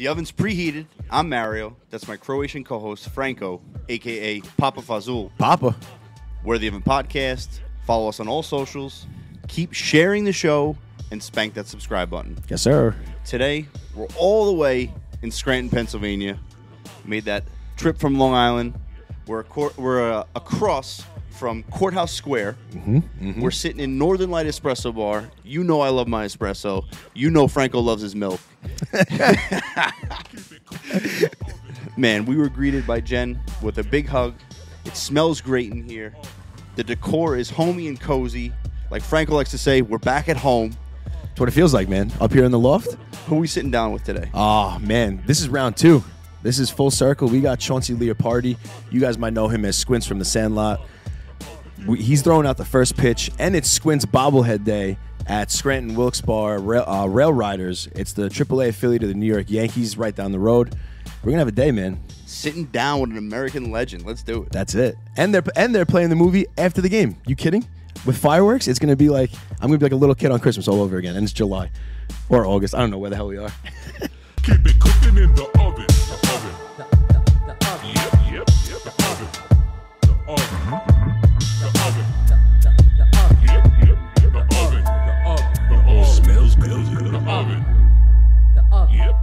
The oven's preheated. I'm Mario. That's my Croatian co-host, Franco, a.k.a. Papa Fazul. Papa. We're the Oven Podcast. Follow us on all socials. Keep sharing the show and spank that subscribe button. Yes, sir. Today, we're all the way in Scranton, Pennsylvania. Made that trip from Long Island. We're across from Courthouse Square. We're sitting in Northern Light Espresso Bar. You know I love my espresso. You know Franco loves his milk. Man, we were greeted by Jen with a big hug. It smells great in here. The decor is homey and cozy. Like Franco likes to say, we're back at home. That's what it feels like, man. Up here in the loft. Who are we sitting down with today? Oh, man. This is round 2. This is full circle. We got Chauncey Leopardi. You guys might know him as Squints from the Sandlot. He's throwing out the first pitch, and it's Squints bobblehead day at Scranton Wilkes-Barre Rail Riders. It's the AAA affiliate of the New York Yankees right down the road. We're going to have a day, man. Sitting down with an American legend. Let's do it. That's it. And they're playing the movie after the game. You kidding? With fireworks, it's going to be like, I'm going to be like a little kid on Christmas all over again. And it's July or August. I don't know where the hell we are. Keep it cooking in the oven. The oven. The oven. Yep. The oven. The oven. The oven. Yep. The oven. The oven smells good in the oven. The oven. Yep.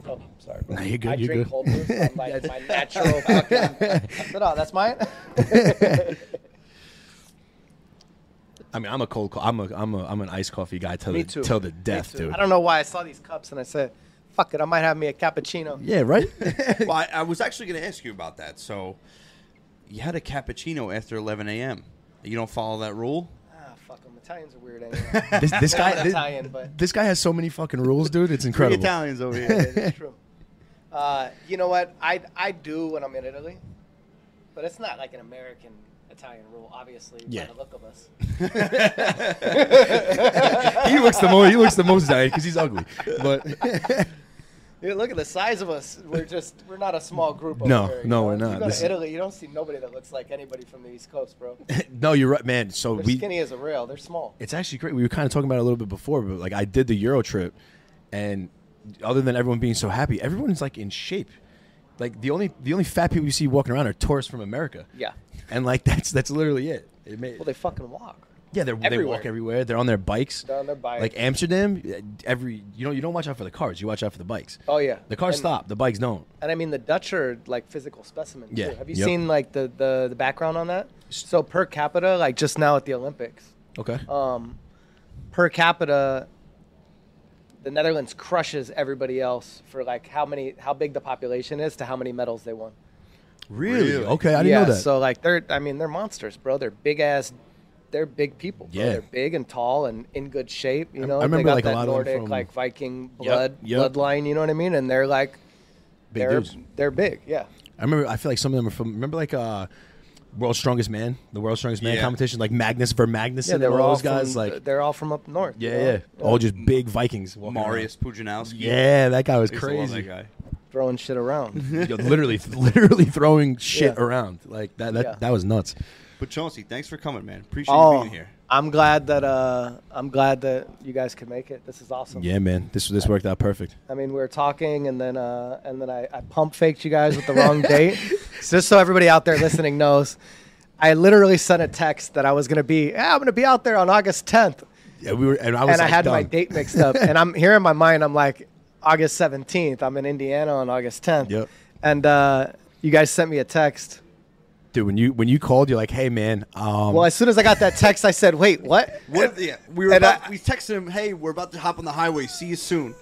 Oh, sorry. Nah, you're good. I You're drink good. cold brew from my natural fucking... No, that's mine? I mean, I'm an iced coffee guy till Me too. till the death, Me too. dude. I don't know why I saw these cups and I said, fuck it, I might have me a cappuccino. Yeah, right? Well, I was actually going to ask you about that. So, you had a cappuccino after 11 a.m. You don't follow that rule? Ah, fuck them. Italians are weird anyway. this guy, I'm Italian, but... this guy has so many fucking rules, dude. It's Three incredible. Italians over Yeah, here. it's true. You know what? I do when I'm in Italy, but it's not like an American Italian rule, obviously, Yeah. by the look of us. he looks the most Italian because he's ugly. But Dude, look at the size of us. We're not a small group over No, here. no, you we're know? not. You go This to is- Italy, you don't see nobody that looks like anybody from the East Coast, bro. no, you're right, man. So They're we skinny as a rail. They're small. it's actually great. We were kind of talking about it a little bit before, but like I did the Euro trip, and other than everyone being so happy, everyone's like in shape. Like the only fat people you see walking around are tourists from America. Yeah. And like that's literally it. Well, they fucking walk. Yeah, they walk everywhere. They're on their bikes. They're on their bikes. Like Amsterdam, you don't watch out for the cars. You watch out for the bikes. Oh, yeah. The cars And- stop. The bikes don't. And I mean, the Dutch are like physical specimens. Yeah. Too. Have you Yep. seen like the background on that? So per capita, like just now at the Olympics, Okay. per capita, the Netherlands crushes everybody else for like how big the population is to how many medals they won. Really? Okay, I didn't know that. So like they're monsters, bro. They're big people. Bro. Yeah. They're big and tall and in good shape. You know, I remember, they got like, a that lot of them Nordic from- like Viking Yep. bloodline. You know what I mean? And they're like Big dudes. they're big. Yeah. I feel like some of them are from. Remember, like World's Strongest Man, the World's Strongest Man Yeah. competition, like Magnus for Magnus. Yeah, and they were all all those guys. from, Like, they're all from up north. you yeah, know? all just big Vikings. walking around. Marius Pujanowski. Yeah, that guy was I used to love crazy. that guy. throwing shit around. Yo, literally throwing shit Yeah. around like that. Yeah. That was nuts. But Chauncey, thanks for coming, man. Appreciate you being here. I'm glad that you guys could make it. This is awesome. Yeah, man. This worked out perfect. I mean, we were talking, and then I pump faked you guys with the wrong date. Just so everybody out there listening knows, I literally sent a text that I was gonna be out there on August 10th, Yeah, we were, and I was. and I like, had my done. date mixed up. And I'm here in my mind, I'm like August 17th. I'm in Indiana on August 10th. Yep. And you guys sent me a text. Dude, when you called, you're like, hey, man. Well, as soon as I got that text, I said, wait, what? What? Yeah, we texted him, hey, we're about to hop on the highway. See you soon.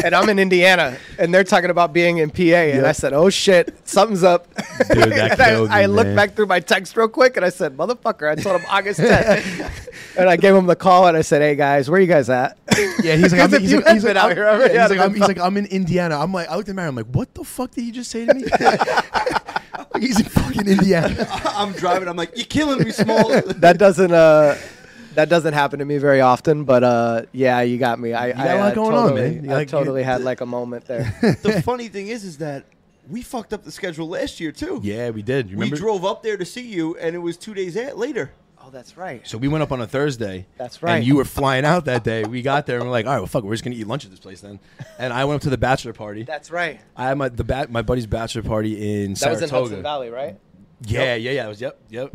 And I'm in Indiana, and they're talking about being in PA, and I said, "Oh shit, something's up." Dude, that And killed I me, looked man. back through my text real quick, and I said, "Motherfucker!" I told him August 10th, and I gave him the call, and I said, "Hey guys, where are you guys at?" Yeah, he's like, Because if you had been out here already, yeah, I'd have he's like, I'm in Indiana. I'm like, I looked at Mary. I'm like, what the fuck did he just say to me? Like, he's in fucking Indiana. I'm driving. I'm like, you're killing me, Small. That doesn't happen to me very often, but yeah, you got me. I got a lot going on, totally, man. You I like- totally had like a moment there. The funny thing is that we fucked up the schedule last year too. Yeah, we did. You We remember? drove up there to see you, and it was 2 days later. Oh, that's right. So we went up on a Thursday. That's right. And you were flying out that day. We got there and we're like, all right, well, fuck, we're just gonna eat lunch at this place then. And I went up to the bachelor party. That's right. I had my buddy's bachelor party in That was Saratoga. in Hudson Valley, right? Yeah. It was yep. Yeah.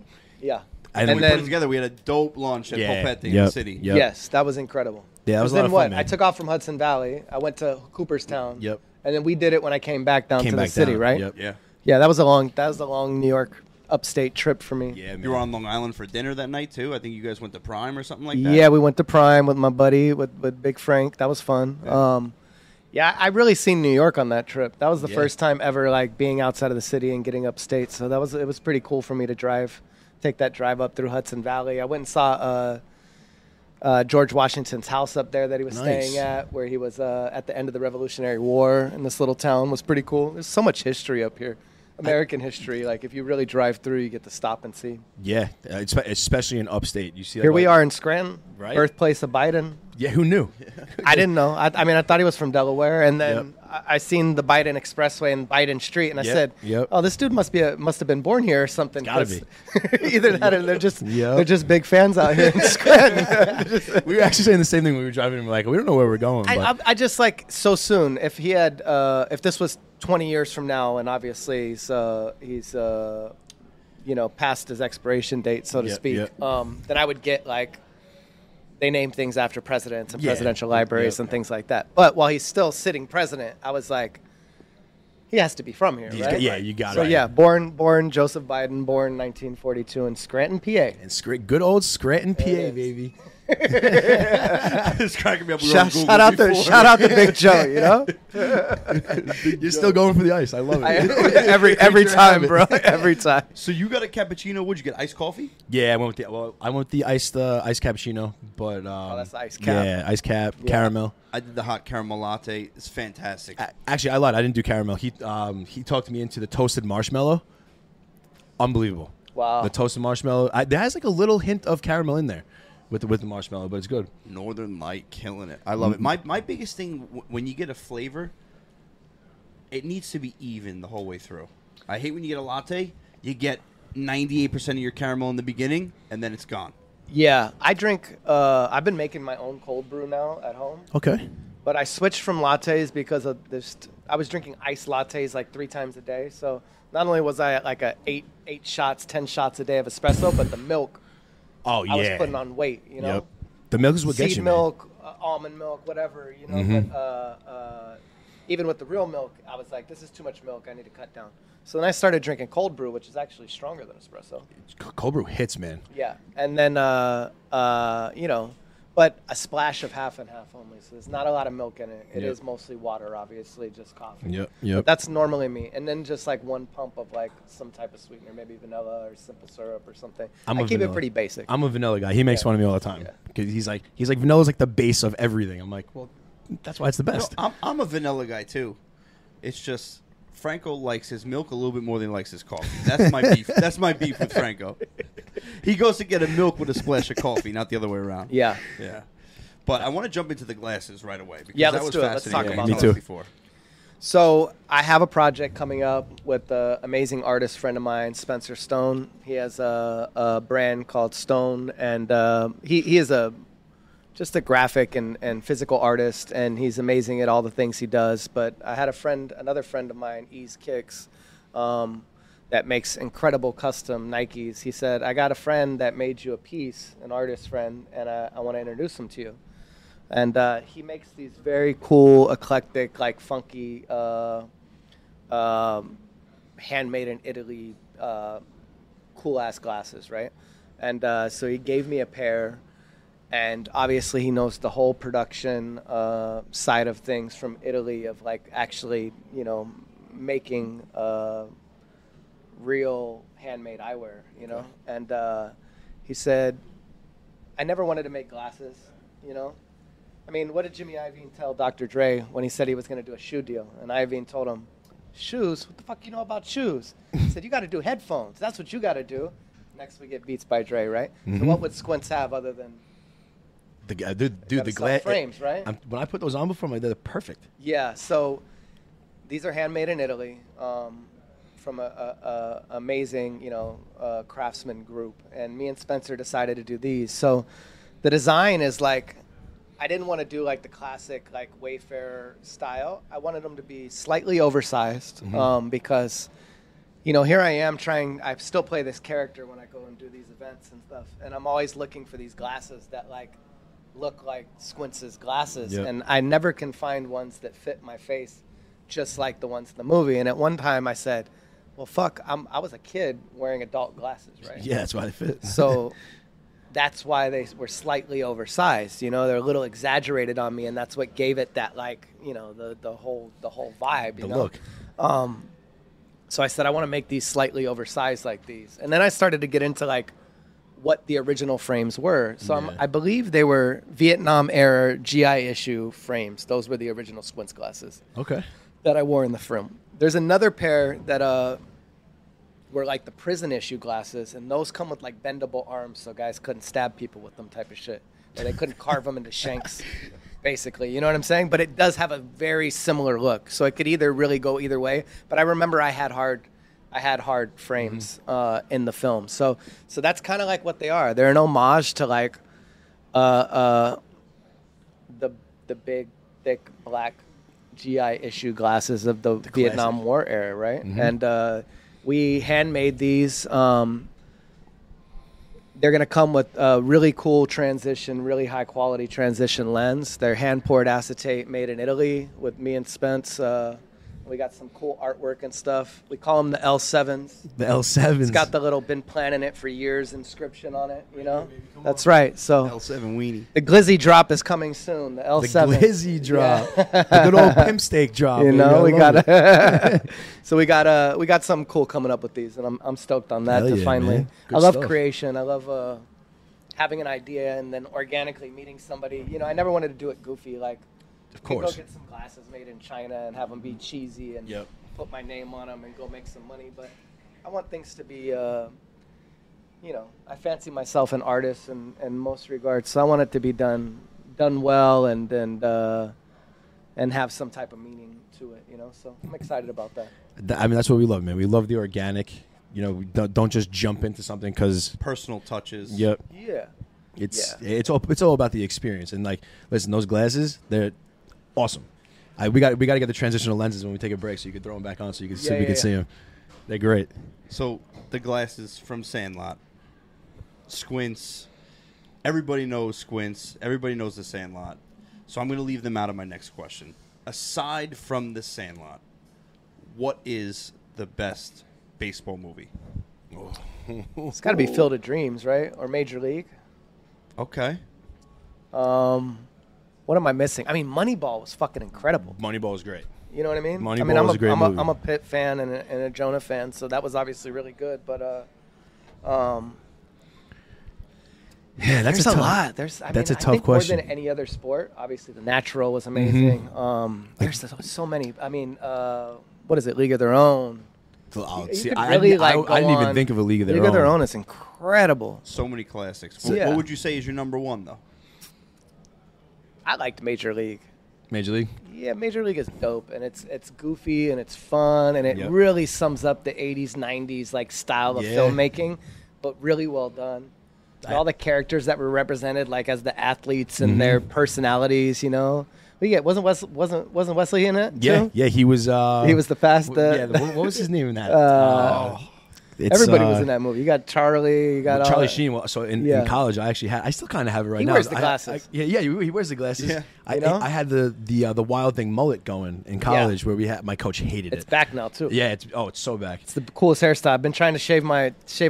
And And we then put it together. We had a dope lunch at Polpetti in the city. Yep. Yes, that was incredible. Yeah, that was a Then lot of what? fun, man. I took off from Hudson Valley. I went to Cooperstown. Yep. And then we did it when I came back down to the city, down. right? Yep. Yeah. Yeah, that was a long New York upstate trip for me. Yeah, man. You were on Long Island for dinner that night too. I think you guys went to Prime or something like that. Yeah, we went to Prime with my buddy with Big Frank. That was fun. Yeah, I really seen New York on that trip. That was the first time ever like being outside of the city and getting upstate. So it was pretty cool for me to take that drive up through Hudson Valley. I went and saw George Washington's house up there that he was staying at, where he was at the end of the Revolutionary War in this little town. Was pretty cool. There's so much history up here. American history. Like if you really drive through, you get to stop and see. Yeah, especially in upstate. You see. Here we are in Scranton, Right. birthplace of Biden. Yeah, who knew? I didn't know. I mean, I thought he was from Delaware, and then I seen the Biden Expressway and Biden Street, and I said, Yep. "Oh, this dude must have been born here or something." Gotta be. Either that, or they're just Yep. they're just big fans out here in Scranton. We were actually saying the same thing when we were driving. And we're like, we don't know where we're going. But I just like so soon. If he had, if this was 20 years from now, and obviously he's past his expiration date, so to speak, then I would get like. They name things after presidents and presidential libraries and things like that. But while he's still sitting president, I was like, he has to be from here, right? Yeah, you got it. So yeah, born Joseph Biden, born 1942 in Scranton, PA. And good old Scranton, PA, baby. It's cracking me up. Shout out to Big Joe, you know? You're still going for the ice. I love it. every time, bro. Every time. So you got a cappuccino? Would you get iced coffee? Yeah, I went with the iced cappuccino, but that's the iced cap. Yeah, iced cap, caramel. I did the hot caramel latte. It's fantastic. Actually, I lied. I didn't do caramel. He talked me into the toasted marshmallow. Unbelievable. Wow. The toasted marshmallow. There has like a little hint of caramel in there with the marshmallow, but it's good. Northern Light, killing it. I love it. My biggest thing when you get a flavor, it needs to be even the whole way through. I hate when you get a latte. You get 98% of your caramel in the beginning, and then it's gone. Yeah, I drink. I've been making my own cold brew now at home. Okay. But I switched from lattes because of this. I was drinking iced lattes like 3 times a day. So not only was I at like a 10 shots a day of espresso, but the milk. Oh yeah. I was putting on weight. You know. Yep. The milk is what gets Seed you, milk, almond milk, whatever. You know. But even with the real milk, I was like, this is too much milk. I need to cut down. So then I started drinking cold brew, which is actually stronger than espresso. man. Cold brew hits, man. Yeah, and then but a splash of half and half only. So there's not a lot of milk in it. It is mostly water, obviously, just coffee. Yep. But that's normally me. And then just like 1 pump of like some type of sweetener, maybe vanilla or simple syrup or something. I keep it pretty basic. I'm a vanilla guy. He makes fun of me all the time because he's like vanilla's like the base of everything. I'm like, well, that's why it's the best. No, I'm a vanilla guy too. It's just Franco likes his milk a little bit more than he likes his coffee. That's my beef. That's my beef with Franco. He goes to get a milk with a splash of coffee, not the other way around. Yeah. Yeah. But I want to jump into the glasses right away because Yeah, that let's was do it. Let's fascinating. talk about Me You too. told us before. So I have a project coming up with an amazing artist friend of mine, Spencer Stone. He has a brand called Stone, and he is just a graphic and physical artist, and he's amazing at all the things he does. But I had another friend of mine, Ease Kicks, that makes incredible custom Nikes. He said, I got a friend that made you a piece, an artist friend, and I want to introduce him to you. And he makes these very cool, eclectic, like funky, handmade in Italy, cool-ass glasses, right? And so he gave me a pair, and obviously he knows the whole production side of things from Italy, of like actually, making real handmade eyewear, And he said, I never wanted to make glasses, I mean, what did Jimmy Iovine tell Dr. Dre when he said he was going to do a shoe deal? And Iovine told him, shoes? What the fuck you know about shoes? He said, you got to do headphones. That's what you got to do. Next we get Beats by Dre, right? So what would Squints have other than The the glass frames, right? When I put those on before, I'm like, they're perfect. Yeah, so these are handmade in Italy. from a amazing, craftsman group, and me and Spencer decided to do these. So the design is like, I didn't want to do like the classic like Wayfarer style. I wanted them to be slightly oversized because, here I am I still play this character when I go and do these events and stuff, and I'm always looking for these glasses that like look like Squints' glasses, and I never can find ones that fit my face just like the ones in the movie. And at one time I said, well, fuck, I was a kid wearing adult glasses, right? Yeah, that's why they fit. So that's why they were slightly oversized. They're a little exaggerated on me, and that's what gave it that like, the whole vibe, the look. So I said I want to make these slightly oversized like these, and then I started to get into like what the original frames were. So I believe they were Vietnam era GI issue frames. Those were the original Squints glasses. Okay. That I wore in the film. There's another pair that were like the prison issue glasses, and those come with like bendable arms, so guys couldn't stab people with them, type of shit. Or they couldn't carve them into shanks, basically. You know what I'm saying? But it does have a very similar look, so it could either really go either way. But I remember I had hard frames in the film, so that's kind of like what they are. They're an homage to like the big thick black GI issue glasses of the Vietnam classic. War era, right? And we handmade these. They're going to come with a really cool transition, really high quality transition lens. They're hand poured acetate made in Italy with me and Spence. We got some cool artwork and stuff. We call them the L7s. The L7s. It's got the little "been planning it for years" inscription on it, That's right. So L7 weenie. the Glizzy drop is coming soon. The L7. The Glizzy drop. The good old pimp steak drop. We got so we got something cool coming up with these, and I'm stoked on that. Hell to yeah, finally. man. Good I love stuff. creation. I love having an idea and then organically meeting somebody. I never wanted to do it goofy. Like, Of I could course. go get some glasses made in China and have them be cheesy and put my name on them and go make some money. But I want things to be, I fancy myself an artist in most regards, so I want it to be done well and have some type of meaning to it, So I'm excited about that. I mean, that's what we love, man. We love the organic. We don't just jump into something because. Personal touches. Yep. Yeah. It's all about the experience. And like, listen, those glasses, they're awesome. We got to get the transitional lenses when we take a break, so you can throw them back on, so you can see them. They're great. So the glasses from Sandlot, Squints. Everybody knows Squints. Everybody knows the Sandlot. So I'm going to leave them out of my next question. Aside from the Sandlot, what is the best baseball movie? It's got to be Field of Dreams, right? Or Major League. Okay. What am I missing? I mean, Moneyball was fucking incredible. Moneyball is great. You know what I mean? Moneyball was a great movie. I'm a Pitt fan and a Jonah fan, so that was obviously really good. But yeah, there's a lot. That's a I tough think question. More than any other sport, obviously, The Natural was amazing. There's so many. I mean, what is it? League of Their Own. I I didn't even think of a League of Their Own. League of Their Own is incredible. So many classics. Yeah. What would you say is your number one, though? I liked Major League. Major League? Yeah, Major League is dope, and it's goofy and it's fun, and it really sums up the 80s, 90s like style of filmmaking, but really well done. And all the characters that were represented, like as the athletes and their personalities, But yeah, wasn't Wesley in it? Yeah, too? yeah, he was. He was the fast. What was his name in that? Everybody was in that movie. You got Charlie. You got Charlie Sheen. So in college, I still kind of have it right now. He wears the glasses. He wears the glasses. Yeah. I had the Wild Thing mullet going in college where my coach hated it. It's back now too. Yeah, it's so back. It's the coolest hairstyle. I've been trying to shave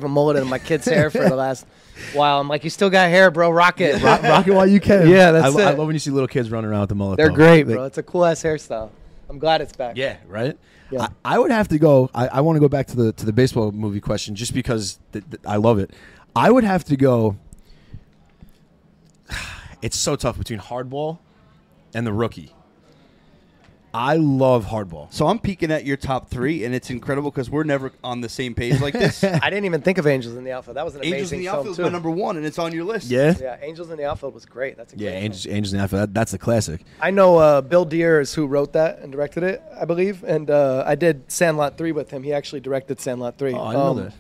a mullet in my kid's hair for the last while. I'm like, you still got hair, bro. Rock it. Rock it while you can. Yeah, that's it. I love when you see little kids running around with the mullet. They're great, bro. It's a cool ass hairstyle. I'm glad it's back. Yeah, right? Yeah. I would have to go. I want to go back to the baseball movie question just because I love it. I would have to go. It's so tough between Hardball and The Rookie. I love hardball. So I'm peeking at your top 3, and it's incredible because we're never on the same page like this. I didn't even think of Angels in the Outfield. That was an Angels in amazing the film Outfield is too. my number 1, and it's on your list. Yeah? Yeah, Angels in the Outfield was great. That's a great Yeah, film. Angels in the Outfield. That's the classic. I know Bill Deere is who wrote that and directed it, I believe. And I did Sandlot 3 with him. He actually directed Sandlot 3. Oh, I didn't know that.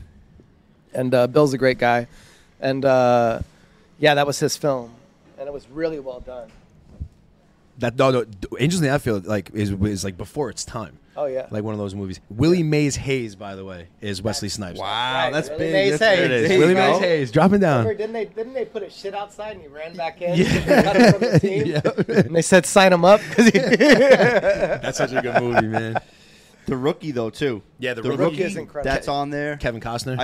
And Bill's a great guy. And, yeah, that was his film. And it was really well done. No, Angels in the Outfield is like before its time. Oh, yeah. Like one of those movies. Willie Mays Hayes, by the way, is Wesley Snipes. Wow, Right, that's Willie big. Mays That's Hayes. there it is. There you Willie go. Mays Hayes, dropping down. Remember, didn't they put his shit outside and he ran back in? Yeah. Cut him from the team? Yeah. And they said sign him up. That's such a good movie, man. The Rookie, though, too. Yeah, the Rookie is incredible. That's on there. Kevin Costner.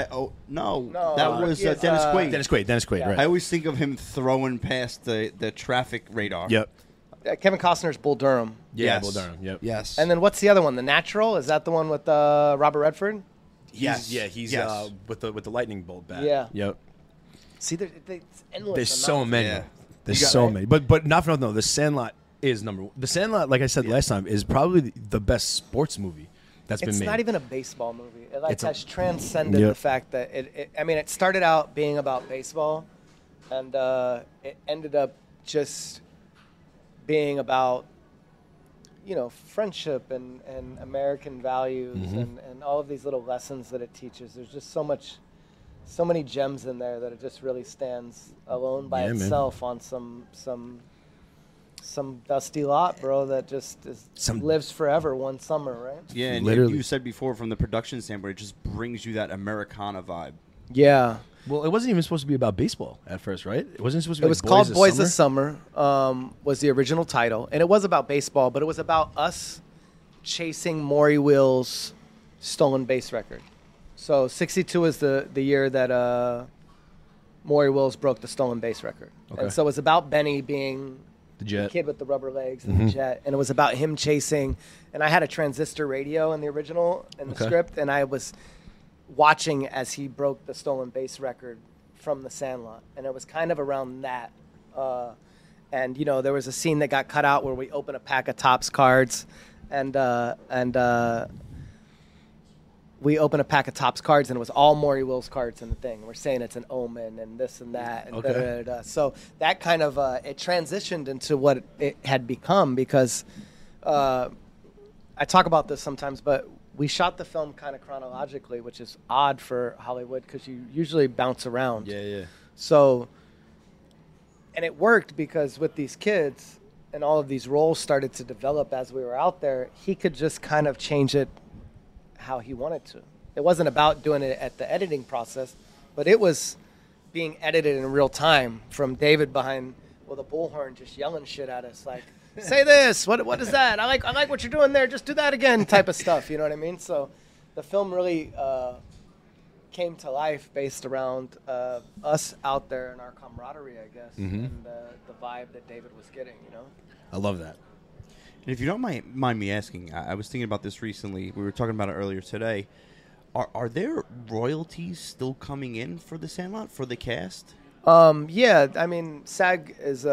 No, No, that Rookie was is, Dennis Quaid. Dennis Quaid, Yeah. right. I always think of him throwing past the traffic radar. Yep. Kevin Costner's Bull Durham. Yeah, Yes. Bull Durham. Yep. Yes. And then what's the other one? The Natural? Is that the one with Robert Redford? Yes. He's Yes. with the lightning bolt bat. Yeah. Yep. See, it's endless. There's so amounts. many. Yeah. There's You got- so many. But not for nothing, though. The Sandlot is number 1. The Sandlot, like I said last time, is probably the best sports movie that's been It's made. not even a baseball movie. It It's a- has transcended Yep. the fact that it started out being about baseball, and it ended up just being about, friendship and American values Mm-hmm. and all of these little lessons that it teaches. There's just so many gems in there that it just really stands alone by Yeah, man. itself on some dusty lot, bro, that just lives forever one summer, right? Yeah, and Literally. you said before from the production standpoint, it just brings you that Americana vibe. Yeah. Well, it wasn't even supposed to be about baseball at first, right? It wasn't supposed to be It was called Boys of Summer, was the original title. And it was about baseball, but it was about us chasing Maury Will's stolen base record. So 62 is the year that Maury Wills broke the stolen base record. Okay. And so it was about Benny being The the Jet. kid with the rubber legs and the jet. And it was about him chasing. And I had a transistor radio in the original, in the Okay. script, and I was watching as he broke the stolen base record from the Sandlot, and it was kind of around that. And there was a scene that got cut out where we open a pack of Topps cards, and we open a pack of Topps cards, and it was all Maury Wills cards in the thing. We're saying it's an omen and this and that, and Okay. da-da-da-da. So that kind of it transitioned into what it had become because I talk about this sometimes, but we shot the film kind of chronologically, which is odd for Hollywood because you usually bounce around. Yeah. So, and it worked because with these kids and all of these roles started to develop as we were out there, he could just kind of change it how he wanted to. It wasn't about doing it at the editing process, but it was being edited in real time from David behind with a bullhorn just yelling shit at us like, say this, what is that? I like what you're doing there, just do that again type of stuff, you know what I mean? So the film really came to life based around us out there and our camaraderie, I guess, and the vibe that David was getting, I love that. And if you don't mind me asking, I was thinking about this recently. We were talking about it earlier today. Are there royalties still coming in for the Sandlot, for the cast? Yeah, I mean, SAG is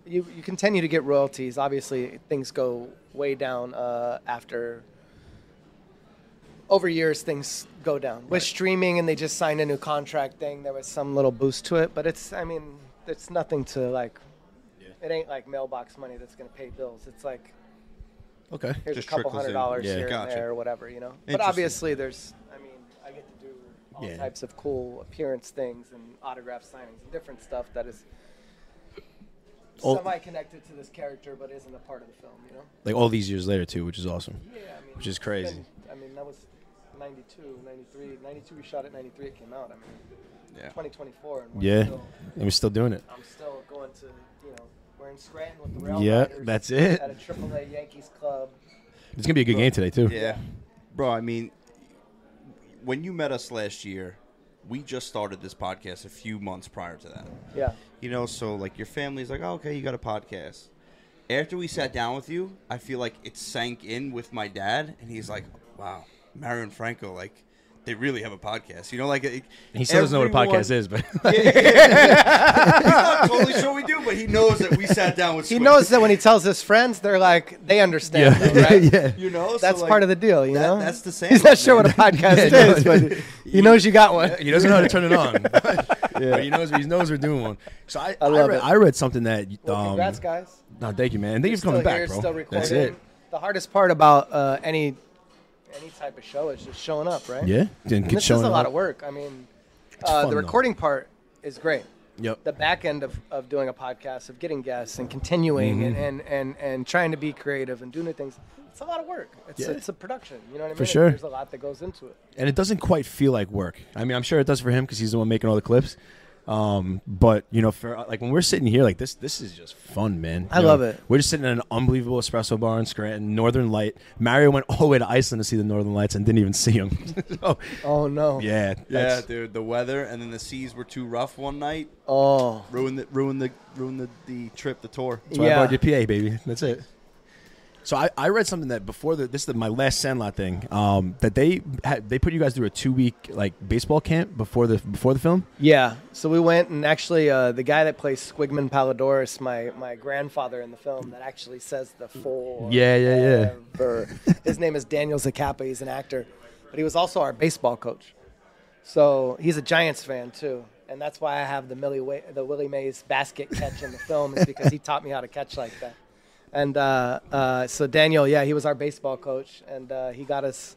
you continue to get royalties. Obviously, things go way down after. Over years, things go down. With streaming, and they just signed a new contract thing, there was some little boost to it. But it's nothing to like. It ain't like mailbox money that's going to pay bills. It's like, Okay. here's Just a couple trickles in. $100 Yeah. here Gotcha. and there or whatever, But Interesting. obviously, I get to do all Yeah. types of cool appearance things and autograph signings and different stuff that is Oh. semi-connected to this character but isn't a part of the film, Like all these years later, too, which is awesome. Yeah, I mean, Which is it's crazy. been- that was 92, 93. 92 we shot it, 93 it came out. I mean, Yeah. 2024. And Yeah. And we're still doing it. I'm still going to, we're in Scranton with the Rail Yeah, Riders that's it. at a AAA Yankees club. It's going to be a good game today, too. Yeah. Bro, I mean, when you met us last year, we just started this podcast a few months prior to that. Yeah. So like your family's like, oh, okay, you got a podcast. After we sat down with you, I feel like it sank in with my dad, and he's like, wow, Marion Franco, like, they really have a podcast. You know, like He still doesn't know what a podcast is, but he's not totally sure we do, but he knows that we sat down with. He Squints. knows that when he tells his friends, they're like, they understand, though, right? yeah. You know, That's so, part of the deal, you know? That's the same. He's not sure what a podcast is, but he knows you got one. He doesn't know how to turn it on. But he knows we're doing one. So I read something that. Well, congrats, guys. No, thank you, man. And thank you for Still coming here, back, bro. still recording. That's it. The hardest part about any type of show is just showing up, right? Yeah, And this is a lot of work. I mean, fun, the recording part is great. Yep. The back end of doing a podcast, of getting guests and continuing and trying to be creative and do new things, it's a lot of work. It's a production. You know what I mean? For sure. There's a lot that goes into it. And it doesn't quite feel like work. I mean, I'm sure it does for him because he's the one making all the clips. But you know, for like when we're sitting here, like this is just fun, man. I love it. We're just sitting in an unbelievable espresso bar in Scranton, Northern Light. Mario went all the way to Iceland to see the Northern Lights and didn't even see them. So, Oh no. yeah, Yeah, dude. The weather and then the seas were too rough one night. Oh. Ruined the trip, the tour. That's why I bought your PA, baby. That's it. So I read something that before this is my last Sandlot thing. That they put you guys through a 2-week like baseball camp before the film. Yeah. So we went and actually the guy that plays Squigman Palladorus, my grandfather in the film, that actually says the full. Yeah. His name is Daniel Zacapa. He's an actor, but he was also our baseball coach. So he's a Giants fan too, and that's why I have the Willie Mays basket catch in the film, is because he taught me how to catch like that. And so Daniel, he was our baseball coach, and he got us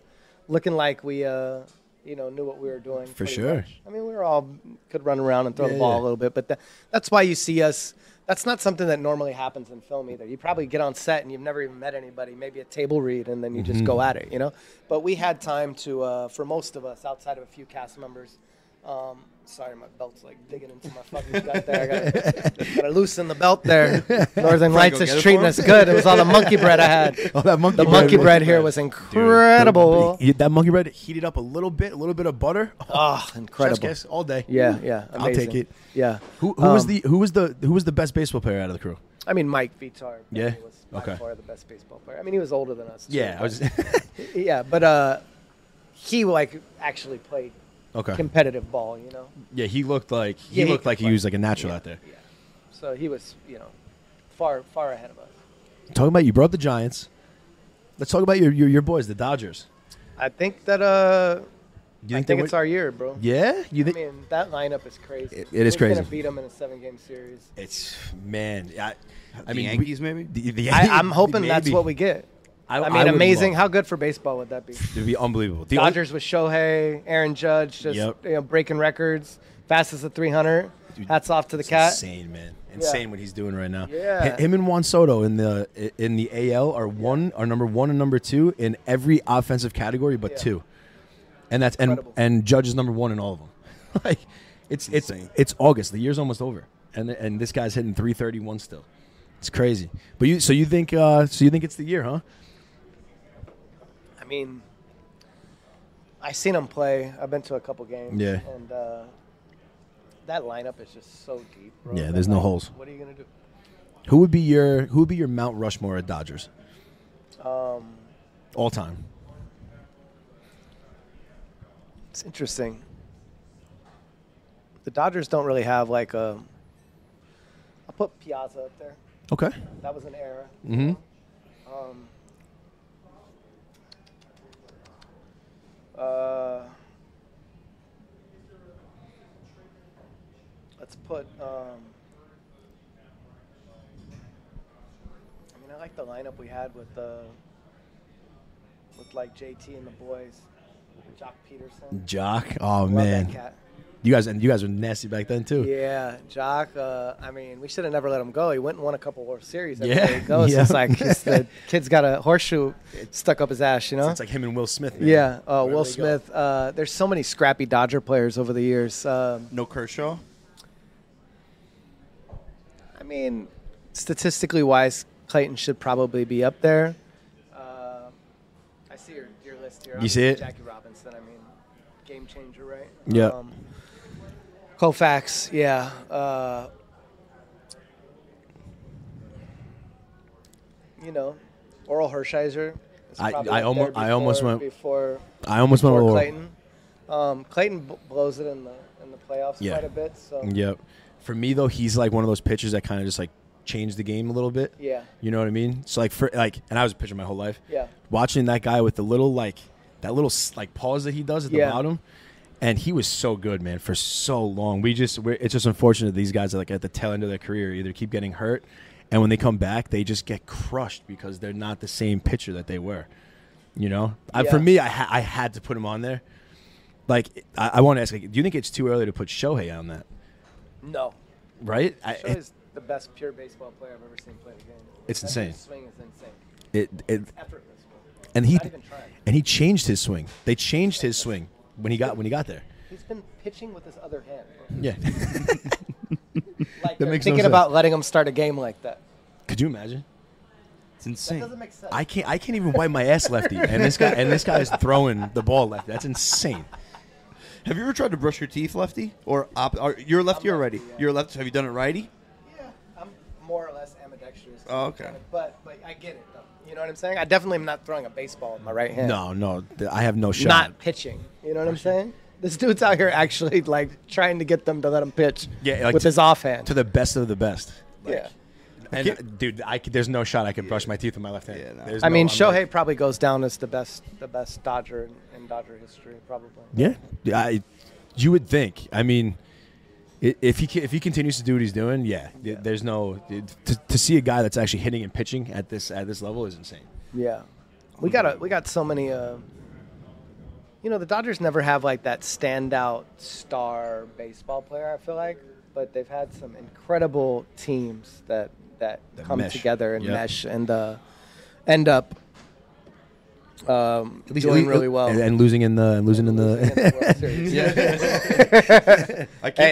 looking like we, knew what we were doing. For pretty sure. much. I mean, we were all could run around and throw the Yeah, ball yeah. a little bit, but that's why you see us. That's not something that normally happens in film either. You probably get on set and you've never even met anybody, maybe a table read, and then you just go at it, you know. But we had time to, for most of us, outside of a few cast members. Sorry, my belt's like digging into my fucking gut there. I gotta loosen the belt there. Northern Lights go get is it treating for him? us good. It was all the monkey bread I had. Oh, that monkey The monkey bread here was incredible. That monkey bread heated up a little bit of butter. Oh, incredible. Chef's kiss all day. Yeah, I'll amazing. take it. Yeah. Who was the best baseball player out of the crew? I mean, Mike Vitar. Yeah? Was by Okay. far the best baseball player. I mean, he was older than us. Too, Yeah, I was. yeah, but he actually played Okay. competitive ball, you know. Yeah, he looked like Yeah, he could was like a natural out there. Yeah. So he was, far ahead of us. Talking about you brought the Giants. Let's talk about your boys, the Dodgers. I think that You I think it's our year, bro. Yeah, you I think mean, that lineup is crazy. It is We're crazy. gonna beat them in a 7-game series. it's man. I The mean, Yankees, maybe? I'm hoping that's maybe. what we get. I mean, would amazing. love- How good for baseball would that be? It'd be unbelievable. The Dodgers with Shohei, Aaron Judge, just Yep. breaking records, fastest at 300. Dude, Hats off to the It's cat. insane, man. Insane what he's doing right now. Yeah. Him and Juan Soto in the AL are number 1 and number 2 in every offensive category but Yeah. 2. And that's Incredible. and Judge is number 1 in all of them. Like it's insane. it's August. The year's almost over. And this guy's hitting 331 still. It's crazy. But you think it's the year, huh? I mean, I seen him play. I've been to a couple games. Yeah. And that lineup is just so deep, bro. Yeah, That there's no lineup- holes. What are you gonna do? Who would be your Mount Rushmore at Dodgers? All time. It's interesting. The Dodgers don't really have like a. I'll put Piazza up there. Okay. That was an era. Mhm. Let's put. I mean, I like the lineup we had with like JT and the boys, Jock Peterson. Jock. Oh Love man. that cat. You guys were nasty back then too. Yeah, Jock. I mean, we should have never let him go. He went and won a couple World Series. Yeah, He goes. yeah. It's like the kid's got a horseshoe stuck up his ass. You know. It's like him and Will Smith. Man. Yeah. Wherever Will they go. Smith. There's so many scrappy Dodger players over the years. No Kershaw? I mean, statistically wise, Clayton should probably be up there. I see your list here. You see it? Jackie Robinson. I mean, game changer, right? Yeah. Koufax, yeah. Oral Hershiser. is I probably up almost- there I almost went- before I almost went with Laurel. Clayton. Clayton blows it in the playoffs Yeah. quite a bit. So Yep. For me though, he's like one of those pitchers that kind of just like changed the game a little bit. yeah, You know what I mean? So and I was a pitcher my whole life. yeah, Watching that guy with the little like pause that he does at the Yeah. bottom, and he was so good, man, for so long. It's just unfortunate these guys are like at the tail end of their career either keep getting hurt, and when they come back, they just get crushed because they're not the same pitcher that they were. You know, Yeah. For me, I had to put him on there. Like, I want to ask, like, do you think it's too early to put Shohei on that? no. Right? Shohei's the best pure baseball player I've ever seen play the game. It's That insane. dude's swing is insane. It Effortless, bro. and he Not even trying. and he changed his swing. They changed his swing when he got there. He's been pitching with his other hand, bro. Yeah. Like, That they're makes no thinking sense. about letting him start a game like that. Could you imagine? It's That insane. doesn't make sense. I can't even wipe my ass lefty, and this guy is throwing the ball lefty. That's insane. Have you ever tried to brush your teeth, lefty? Or you're a lefty or righty? lefty, yeah. You're a lefty. Have you done it righty? Yeah, I'm more or less ambidextrous. Oh, okay. But I get it, though. You know what I'm saying? I definitely am not throwing a baseball with my right hand. No, I have no shot. Not pitching. You know what I'm saying? This dude's out here actually like trying to get them to let him pitch Yeah, like with his offhand. to the best of the best. Yeah. And dude, there's no shot I could brush my teeth with my left hand. Yeah, no. There's I mean, I'm Shohei like- probably goes down as the best Dodger in Dodger history, probably. Yeah, you would think. I mean, if he continues to do what he's doing, there's no to see a guy that's actually hitting and pitching at this level is insane. Yeah, we got so many. You know, the Dodgers never have like that standout star baseball player. I feel like, but they've had some incredible teams that come mesh. together and Yep. mesh and end up doing really well. and losing in the Losing in the World Series. Hey,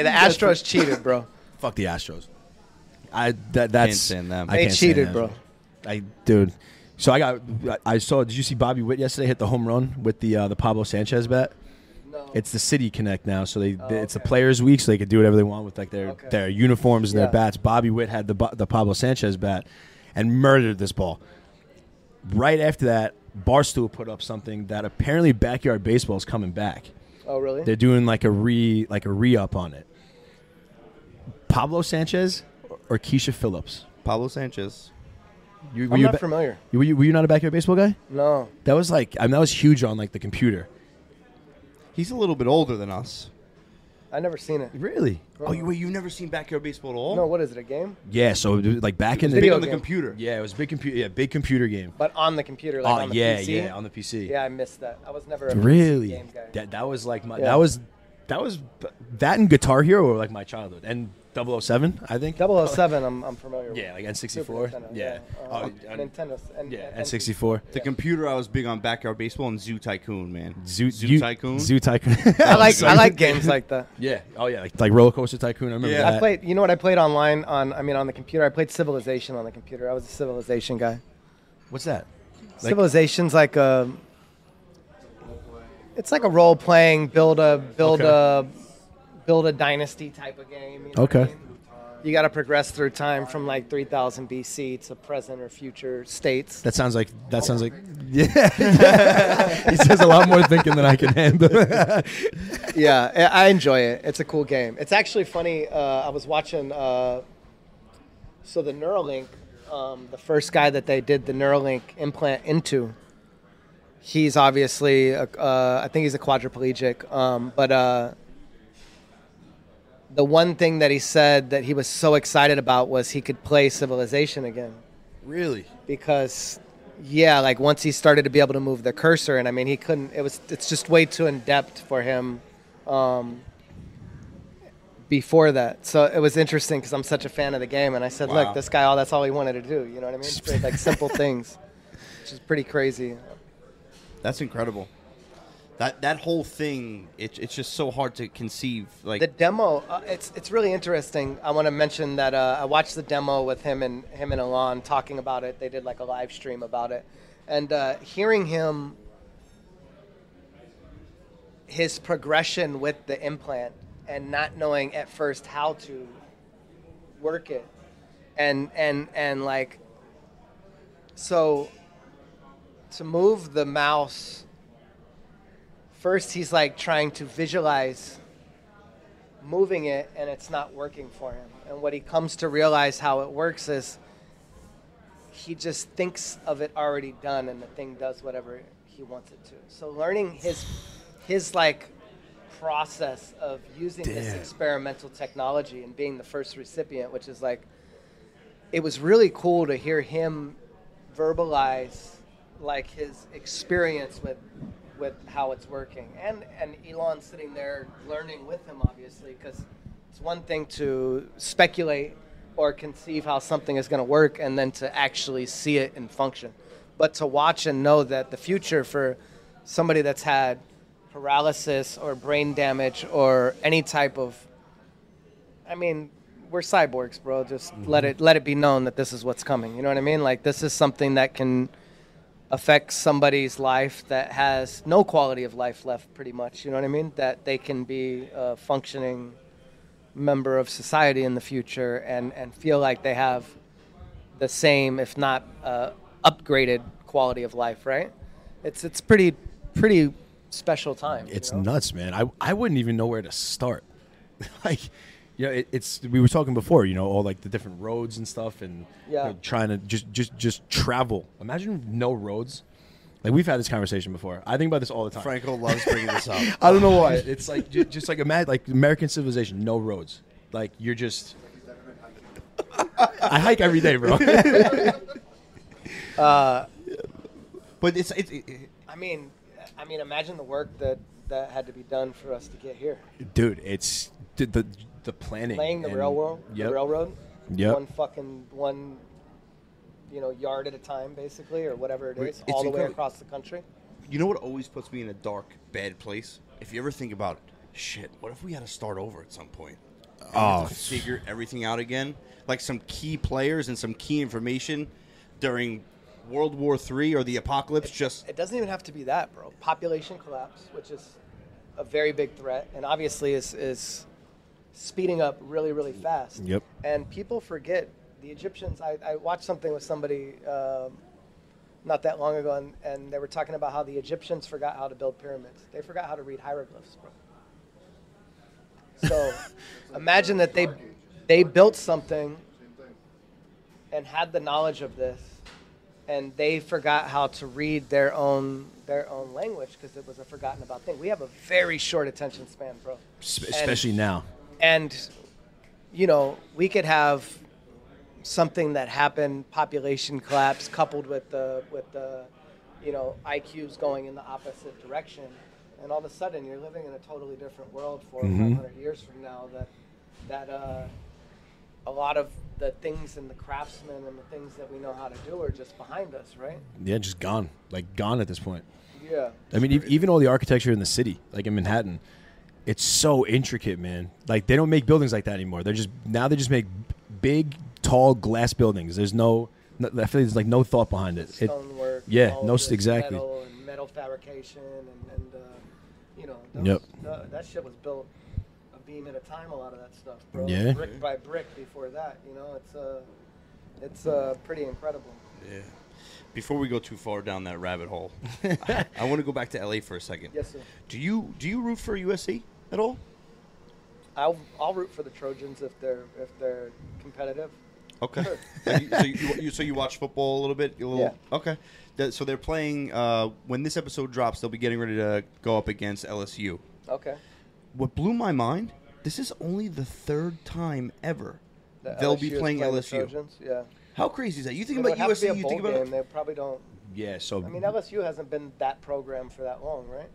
the Astros cheated, bro. fuck the Astros. That's Can't stand them. I They can't stand cheated, them. bro. Dude. So I saw. Did you see Bobby Witt yesterday hit the home run with the Pablo Sanchez bat? No. It's the City Connect now, so it's the okay. Players' Week, so they could do whatever they want with like Okay. their uniforms and Yeah. their bats. Bobby Witt had the Pablo Sanchez bat and murdered this ball. Right after that, Barstool put up something that apparently Backyard Baseball is coming back. Oh, really? They're doing like a re-up on it. Pablo Sanchez or Keisha Phillips? Pablo Sanchez. Were I'm you not familiar. were you not a Backyard Baseball guy? No. That was that was huge on like the computer. He's a little bit older than us. I never seen it. Really? Oh, you've never seen Backyard Baseball at all? No, what is it? A game? Yeah. So like back in the Big Video on the game. computer. yeah, it was big computer. Yeah, big computer game. But on the computer, like on the PC? yeah, on the PC. Yeah, I missed that. I was never a Really? PC game guy. That was like my Yeah. that was that and Guitar Hero were like my childhood and 007 I think. 007, I'm familiar with. Yeah, like Super N64. Nintendo, Yeah. Nintendo. Yeah, N64. The computer, I was big on Backyard Baseball and Zoo Tycoon, man. Zoo Tycoon. Zoo Tycoon. I like games like that. Yeah. Oh yeah, like Roller Coaster Tycoon. I remember Yeah. that. I played. You know what I played online on the computer? I played Civilization on the computer. I was a Civilization guy. What's that? Like- Civilization's like a. It's like a role playing build a dynasty type of game. You know what I Okay. mean? You got to progress through time from like 3000 BC to present or future states. That sounds like yeah. He says a lot more thinking than I can handle. Yeah, I enjoy it. It's a cool game. It's actually funny. I was watching. So the Neuralink, the first guy that they did the Neuralink implant into, he's obviously, I think he's a quadriplegic. But the one thing that he said that he was so excited about was he could play Civilization again. Really? Because like once he started to be able to move the cursor, and I mean he couldn't. It's just way too in depth for him. Before that, so it was interesting because I'm such a fan of the game, and I said, Wow. "Look, this guy, that's all he wanted to do." You know what I mean? It's like simple things, which is pretty crazy. That's incredible. That whole thing, it's just so hard to conceive. Like The demo, it's really interesting. I want to mention that I watched the demo with him and Alon talking about it. They did like a live stream about it, and hearing his progression with the implant and not knowing at first how to work it, and like, so to move the mouse first he's like trying to visualize moving it, and it's not working for him. And what he comes to realize how it works is he just thinks of it already done, and the thing does whatever he wants it to. So learning his like process of using this experimental technology and being the first recipient, which is like, it was really cool to hear him verbalize like his experience with how it's working, and Elon sitting there learning with him, obviously, because it's one thing to speculate or conceive how something is going to work and then to actually see it in function, but to watch and know that the future for somebody that's had paralysis or brain damage or any type of, I mean, we're cyborgs, bro. Just let it be known that this is what's coming. You know what I mean? Like, this is something that can affect somebody's life that has no quality of life left, pretty much. You know what I mean? That they can be a functioning member of society in the future and feel like they have the same, if not upgraded quality of life, right? It's pretty special time. It's you know? nuts, man. I wouldn't even know where to start. Like, you know, it's we were talking before, you know, all like the different roads and stuff, and you know, trying to just travel. Imagine no roads. Like, we've had this conversation before. I think about this all the time. Franco loves bringing this up. I don't know why. It's like just like imagine like American civilization, no roads. Like, you're just. I hike every day, bro. But it's I mean, imagine the work that had to be done for us to get here. Dude, it's the planning. Laying the railroad. Yep. The railroad. Yep. One yard at a time, basically, or whatever it is, It's all the way incredible. across the country. You know what always puts me in a dark, bad place? If you ever think about it, shit, what if we had to start over at some point? And we had to figure everything out again? Like some key players and some key information during World War III or the apocalypse It doesn't even have to be that, bro. Population collapse, which is a very big threat, and obviously is speeding up really, really fast. Yep. And people forget the Egyptians. I watched something with somebody not that long ago, and they were talking about how the Egyptians forgot how to build pyramids. They forgot how to read hieroglyphs, bro. So imagine that they built something and had the knowledge of this, and they forgot how to read their own language because it was a forgotten about thing. We have a very short attention span, bro. Especially now. And, you know, we could have something that happened, population collapse, coupled with the IQs going in the opposite direction, and all of a sudden you're living in a totally different world 400 or 500 years from now. That a lot of the things and the craftsmen and the things that we know how to do are just behind us, right? Yeah, just gone. Like, gone at this point. Yeah. I mean, even all the architecture in the city, like in Manhattan, it's so intricate, man. Like, they don't make buildings like that anymore. They just make big, tall glass buildings. There's I feel like there's like no thought behind it. Stonework. Yeah, all no, of this exactly. metal fabrication and you know, Yep. That shit was built a beam at a time. A lot of that stuff, bro. Yeah. Brick by brick. Before that, you know, it's pretty incredible. Yeah. Before we go too far down that rabbit hole, I want to go back to LA for a second. Yes, sir. Do you root for USC at all? I'll root for the Trojans if they're competitive. Okay. Sure. So you watch football a little bit? Yeah. Okay. So they're playing, when this episode drops, they'll be getting ready to go up against LSU. Okay. What blew my mind, this is only the third time ever they'll be LSU is playing the LSU. Trojans, yeah. How crazy is that? You think It about would have to be USC, a you bowl think about game. They probably don't. Yeah, so. I mean, LSU hasn't been that program for that long, right?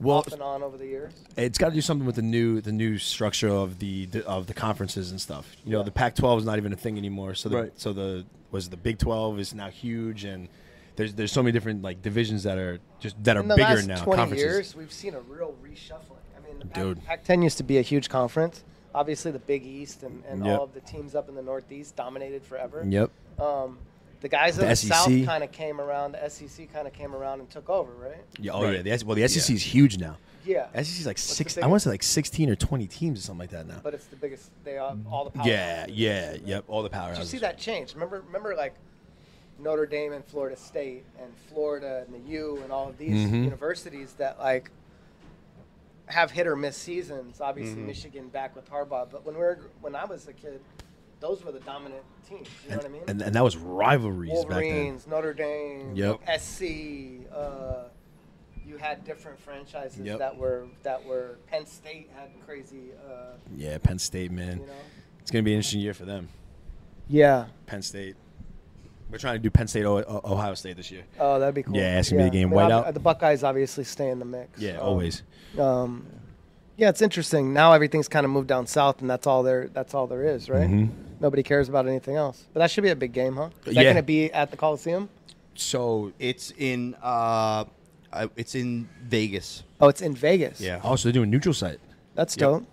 well, Off and on over the years. it's got to do something with the new structure of the conferences and stuff. You know, Yeah. the Pac-12 is not even a thing anymore. So Right. the Big 12 is now huge, and there's so many different like divisions that are In the bigger last now. 20 conferences. years, we've seen a real reshuffling. I mean, the Dude. Pac-10 used to be a huge conference. Obviously, the Big East and Yep. all of the teams up in the Northeast dominated forever. Yep. The guys in The the SEC. South kind of came around. The SEC kind of came around and took over, right? Yeah. Oh Right. yeah. The SEC is huge now. Yeah. SEC is like the six. I biggest? want to say like 16 or 20 teams or something like that now. But it's the biggest. They all the power. Yeah. Yep. All the powerhouses. Did you see that change? Remember, like Notre Dame and Florida State and Florida and the U and all of these Mm-hmm. universities that like have hit or miss seasons. Obviously, Michigan back with Harbaugh, but when I was a kid, those were the dominant teams. You know what I mean? And that was rivalries Wolverines, back Notre Dame, Yep. SC. You had different franchises Yep. that were Penn State had crazy. then. Yeah, Penn State, man. You know? It's gonna be an interesting year for them. Yeah. Penn State. We're trying to do Penn State, Ohio State this year. Oh, that'd be cool. Yeah, it's gonna be a game. Whiteout. The Buckeyes obviously stay in the mix. Yeah, always. Yeah, it's interesting. Now everything's kind of moved down south, and that's all there is, right? Mm-hmm. Nobody cares about anything else. But that should be a big game, huh? Is that Yeah. going to be at the Coliseum? So It's in Vegas. Oh, it's in Vegas. Yeah. also they're doing neutral site. That's Yep. dope.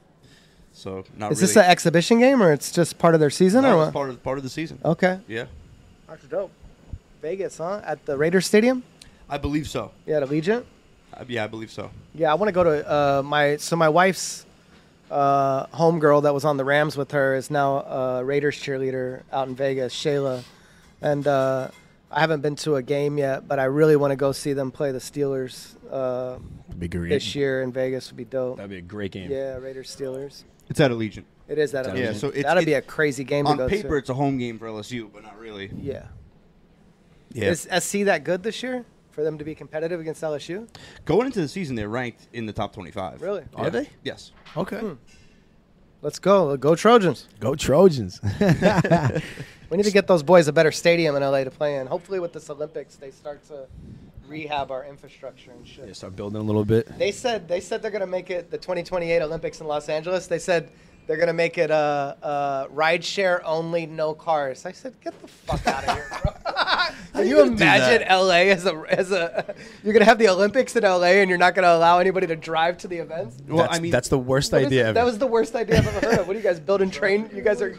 So not Is really. this an exhibition game, or it's just part of their season, or No, what? it's part of the season. Okay. Yeah, That's dope. Vegas, huh? At the Raiders Stadium? I believe so. Yeah, the Allegiant? Yeah, I believe so. Yeah, I want to go to my wife's homegirl that was on the Rams with her is now a Raiders cheerleader out in Vegas, Shayla. And I haven't been to a game yet, but I really want to go see them play the Steelers That'd be great. this year in Vegas. Would be dope. That'd be a great game. Yeah, Raiders Steelers. It's at Allegiant. It is that. Yeah, so it's- that'd be a crazy game to On go paper, to. it's a home game for LSU, but not really. Yeah. Yeah. Is SC that good this year for them to be competitive against LSU? Going into the season, they're ranked in the top 25. Really? Are they? Yes. Okay. Let's go. Go Trojans. Go Trojans. We need to get those boys a better stadium in LA to play in. Hopefully with this Olympics, they start to rehab our infrastructure and shit. Yeah, start building a little bit. They said they're going to make it the 2028 Olympics in Los Angeles. They said they're going to make it ride share only, no cars. I said, get the fuck out of here, bro. Can you imagine LA as a you're going to have the Olympics in LA and you're not going to allow anybody to drive to the events? Well, That's the worst What is idea it? ever. That was the worst idea I've ever heard of. What are you guys building train? You guys are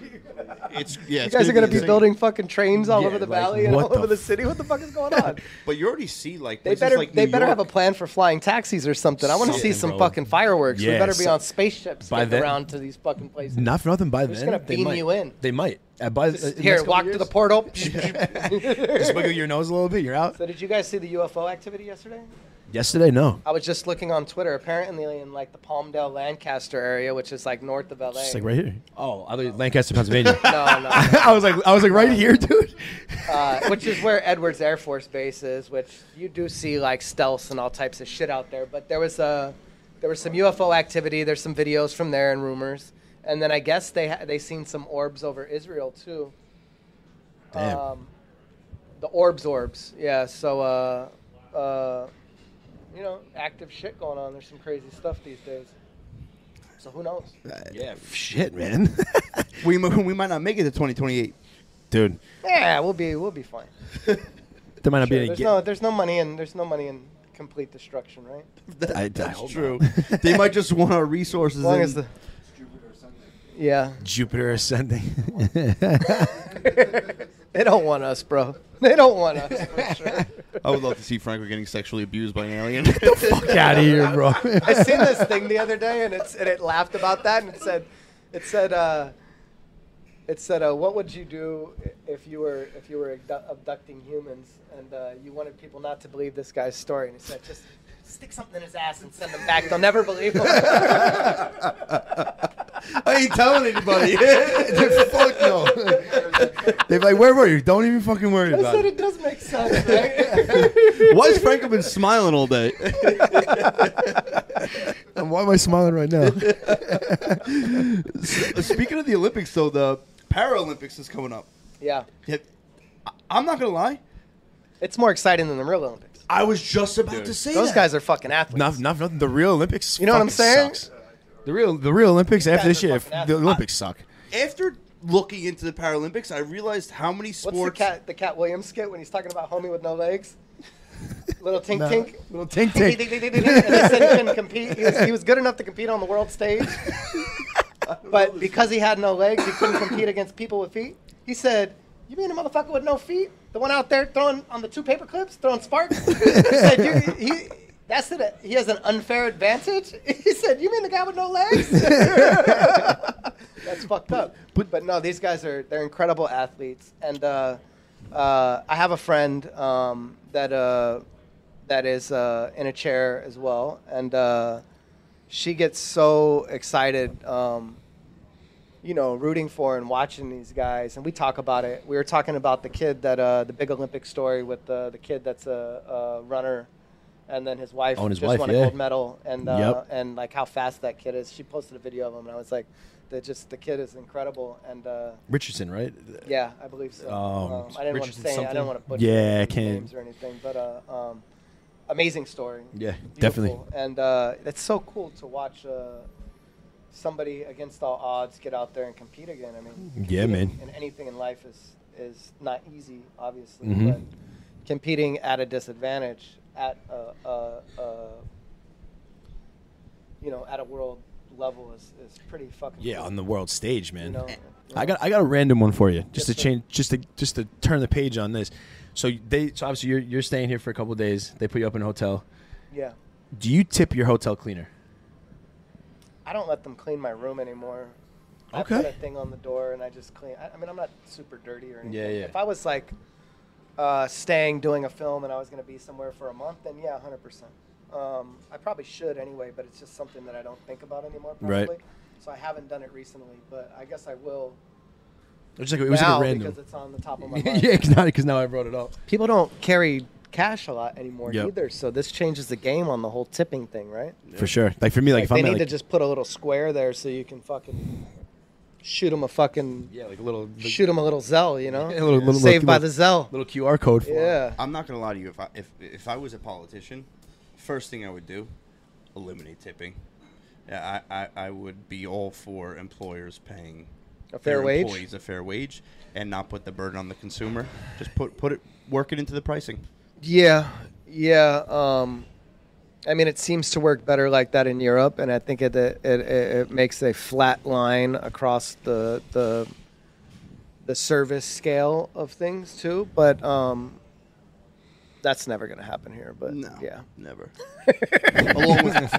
Yeah. you guys are going to be building fucking trains all Yeah, over the like, valley and what all the over the city. What the fuck is going on? But you already see like They places like New better have a York. plan for flying taxis or something. I want to see Something, some bro. fucking fireworks. Yeah, we better be so- on spaceships by getting then- around to these fucking places. Not for nothing. By just then, gonna they beam might. you in. They might. By Here, walk to the portal. Just wiggle your nose a little bit. You're out. So did you guys see the UFO activity yesterday? Yesterday, no. I was just looking on Twitter. Apparently in like the Palmdale, Lancaster area, which is like north of LA. Just like right here. Oh, I thought Lancaster, Pennsylvania. No. I was like right here, dude. Which is where Edwards Air Force Base is, which you do see like stealths and all types of shit out there. But there was some UFO activity. There's some videos from there and rumors. And then I guess they seen some orbs over Israel too. Damn. The orbs. Yeah. So active shit going on. There's some crazy stuff these days. So who knows? Yeah, shit, man. We might not make it to 2028. Dude, Yeah, we'll be fine. there might not be Sure, any. there's no money in complete destruction, right? I That's hope true. They might just want our resources. As long in- as yeah, Jupiter ascending. they don't want us, bro. They don't want us for sure. I would love to see Franco getting sexually abused by an alien. Fuck out of here, bro. I seen this thing the other day, and it laughed about that, and it said, what would you do if you were abducting humans, and you wanted people not to believe this guy's story, and he said, just stick something in his ass and send him back. They'll never believe him. I ain't telling anybody. Fuck no. They're like, where were you? Don't even fucking worry I about said it. it does make sense, right? Why has Franco been smiling all day? And why am I smiling right now? Speaking of the Olympics, though, the Paralympics is coming up. Yeah, I'm not gonna lie. it's more exciting than the real Olympics. I was just about to say Those that. guys are fucking athletes. Nothing. The real Olympics. You know what I'm fucking saying? Sucks. The real Olympics after guys this are year. fucking The athletes. Olympics suck. After looking into the Paralympics, I realized how many What's sports. the Cat Williams skit when he's talking about homie with no legs? Little tink No. tink. Little tink Tink, tink. tink, tink, tink, tink. And he said he couldn't compete. He was good enough to compete on the world stage, but because he had no legs, he couldn't compete against people with feet. He said, "You mean a motherfucker with no feet? The one out there throwing on the 2 paper clips, throwing sparks?" He said, "That's it. He has an unfair advantage." He said, "You mean the guy with no legs?" That's fucked up. But no, these guys they're incredible athletes, and I have a friend that is in a chair as well, and she gets so excited, rooting for and watching these guys. And we talk about it. We were talking about the kid that the big Olympic story with the kid that's a runner, and then his wife won a gold medal, and and like how fast that kid is. She posted a video of him, and I was like, the kid is incredible. And Richardson, right? Yeah, I believe so. I didn't want to say I don't want to put names or anything, but amazing story. Yeah, beautiful. Definitely. And it's so cool to watch somebody against all odds get out there and compete again. I mean, yeah, man. And anything in life is not easy, obviously, Mm-hmm. but competing at a disadvantage at at a world level is pretty fucking cool. On the world stage, man. I got a random one for you, just Yes, to change, just to turn the page on this. So obviously you're staying here for a couple of days. They put you up in a hotel. Yeah. Do you tip your hotel cleaner? I don't let them clean my room anymore. Okay. I put a thing on the door and I just clean. I mean, I'm not super dirty or anything. Yeah. If I was like staying, doing a film, and I was going to be somewhere for a month, then yeah, 100%. I probably should anyway, but it's just something that I don't think about anymore, probably. Right. So I haven't done it recently, but I guess I will. It was like a random. Because it's on the top of my mind. Yeah, because now I brought it up. People don't carry cash a lot anymore Yep. either, so this changes the game on the whole tipping thing, right? For sure. Like for me, like if they I'm need to just put a little square there so you can fucking shoot them a fucking like a little shoot them a little Zelle, you know? Yeah, a little Saved by the Zelle. little QR code for 'em. Yeah. I'm not gonna lie to you. If I was a politician, first thing I would do, eliminate tipping. Yeah, I would be all for employers paying A fair their wage? employees a fair wage and not put the burden on the consumer. Just work it into the pricing. Yeah. I mean, it seems to work better like that in Europe, and I think it makes a flat line across the service scale of things too. But that's never going to happen here. But No, yeah, never.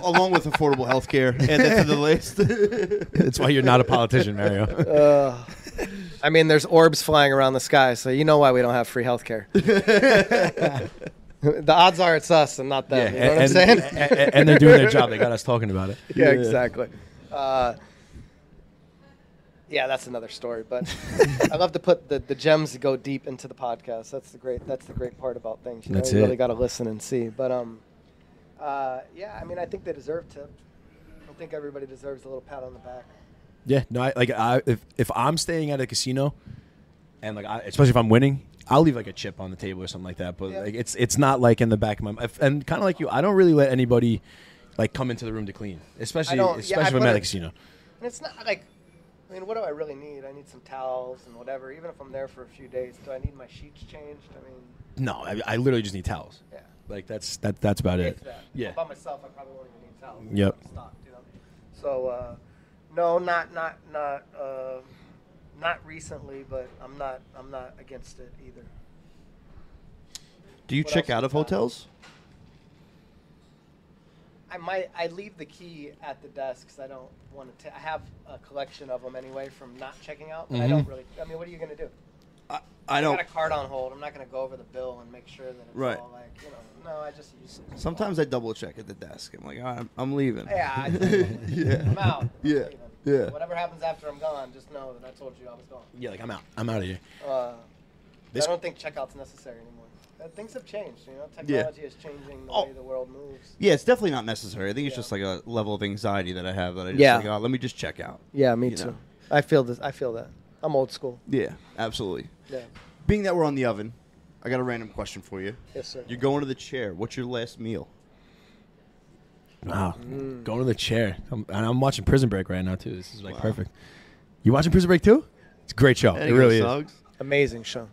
along with affordable health care, add that to the list. That's why you're not a politician, Mario. I mean, there's orbs flying around the sky, so you know why we don't have free health care. The odds are it's us and not them. You know what I'm saying? And they're doing their job. They got us talking about it. Yeah, exactly. Yeah, that's another story. But I love to put the gems that go deep into the podcast. That's the great part about things. You That's you it. really got to listen and see. But yeah, I mean, I think they deserve tip. I think everybody deserves a little pat on the back. Yeah, no, if I'm staying at a casino, and especially if I'm winning, I'll leave like a chip on the table or something like that. But Yeah. like it's not like in the back of my mind. And kind of like you, I don't really let anybody like come into the room to clean, especially if I'm at a casino. And it's not like, I mean, what do I really need? I need some towels and whatever. Even if I'm there for a few days, do I need my sheets changed? I mean, No, I literally just need towels. yeah. Like that's about it. If that. Yeah. By myself, I probably won't even need towels. Yep. I'm stocked, you know? So, no, not recently, but I'm not against it either. Do you What check else out we of got? hotels? I leave the key at the desk because I don't want to. I have a collection of them anyway from not checking out, but I don't really. I mean, what are you gonna do? I don't. got a card on hold. I'm not gonna go over the bill and make sure that it's Right. all like, you know. No, I just use it. Sometimes I double check at the desk. I'm like, I'm leaving. Yeah, Yeah. I'm out. I'm Yeah. leaving. Yeah. Whatever happens after I'm gone, just know that I told you I was gone. Yeah, like I'm out of here. I don't think checkout's necessary anymore. Things have changed, you know. Technology is changing the way the world moves. Yeah, it's definitely not necessary. I think it's Yeah. just like a level of anxiety that I have that I just Yeah. like, let me just check out. Yeah, me You too. know. I feel this. I feel that. I'm old school. Yeah, absolutely. Yeah. Being that we're on the oven, I got a random question for you. Yes, sir. You're going to the chair. What's your last meal? Wow, going to the chair. I'm watching Prison Break right now too. This is like perfect. You watching Prison Break too? It's a great show. It really is. Amazing show.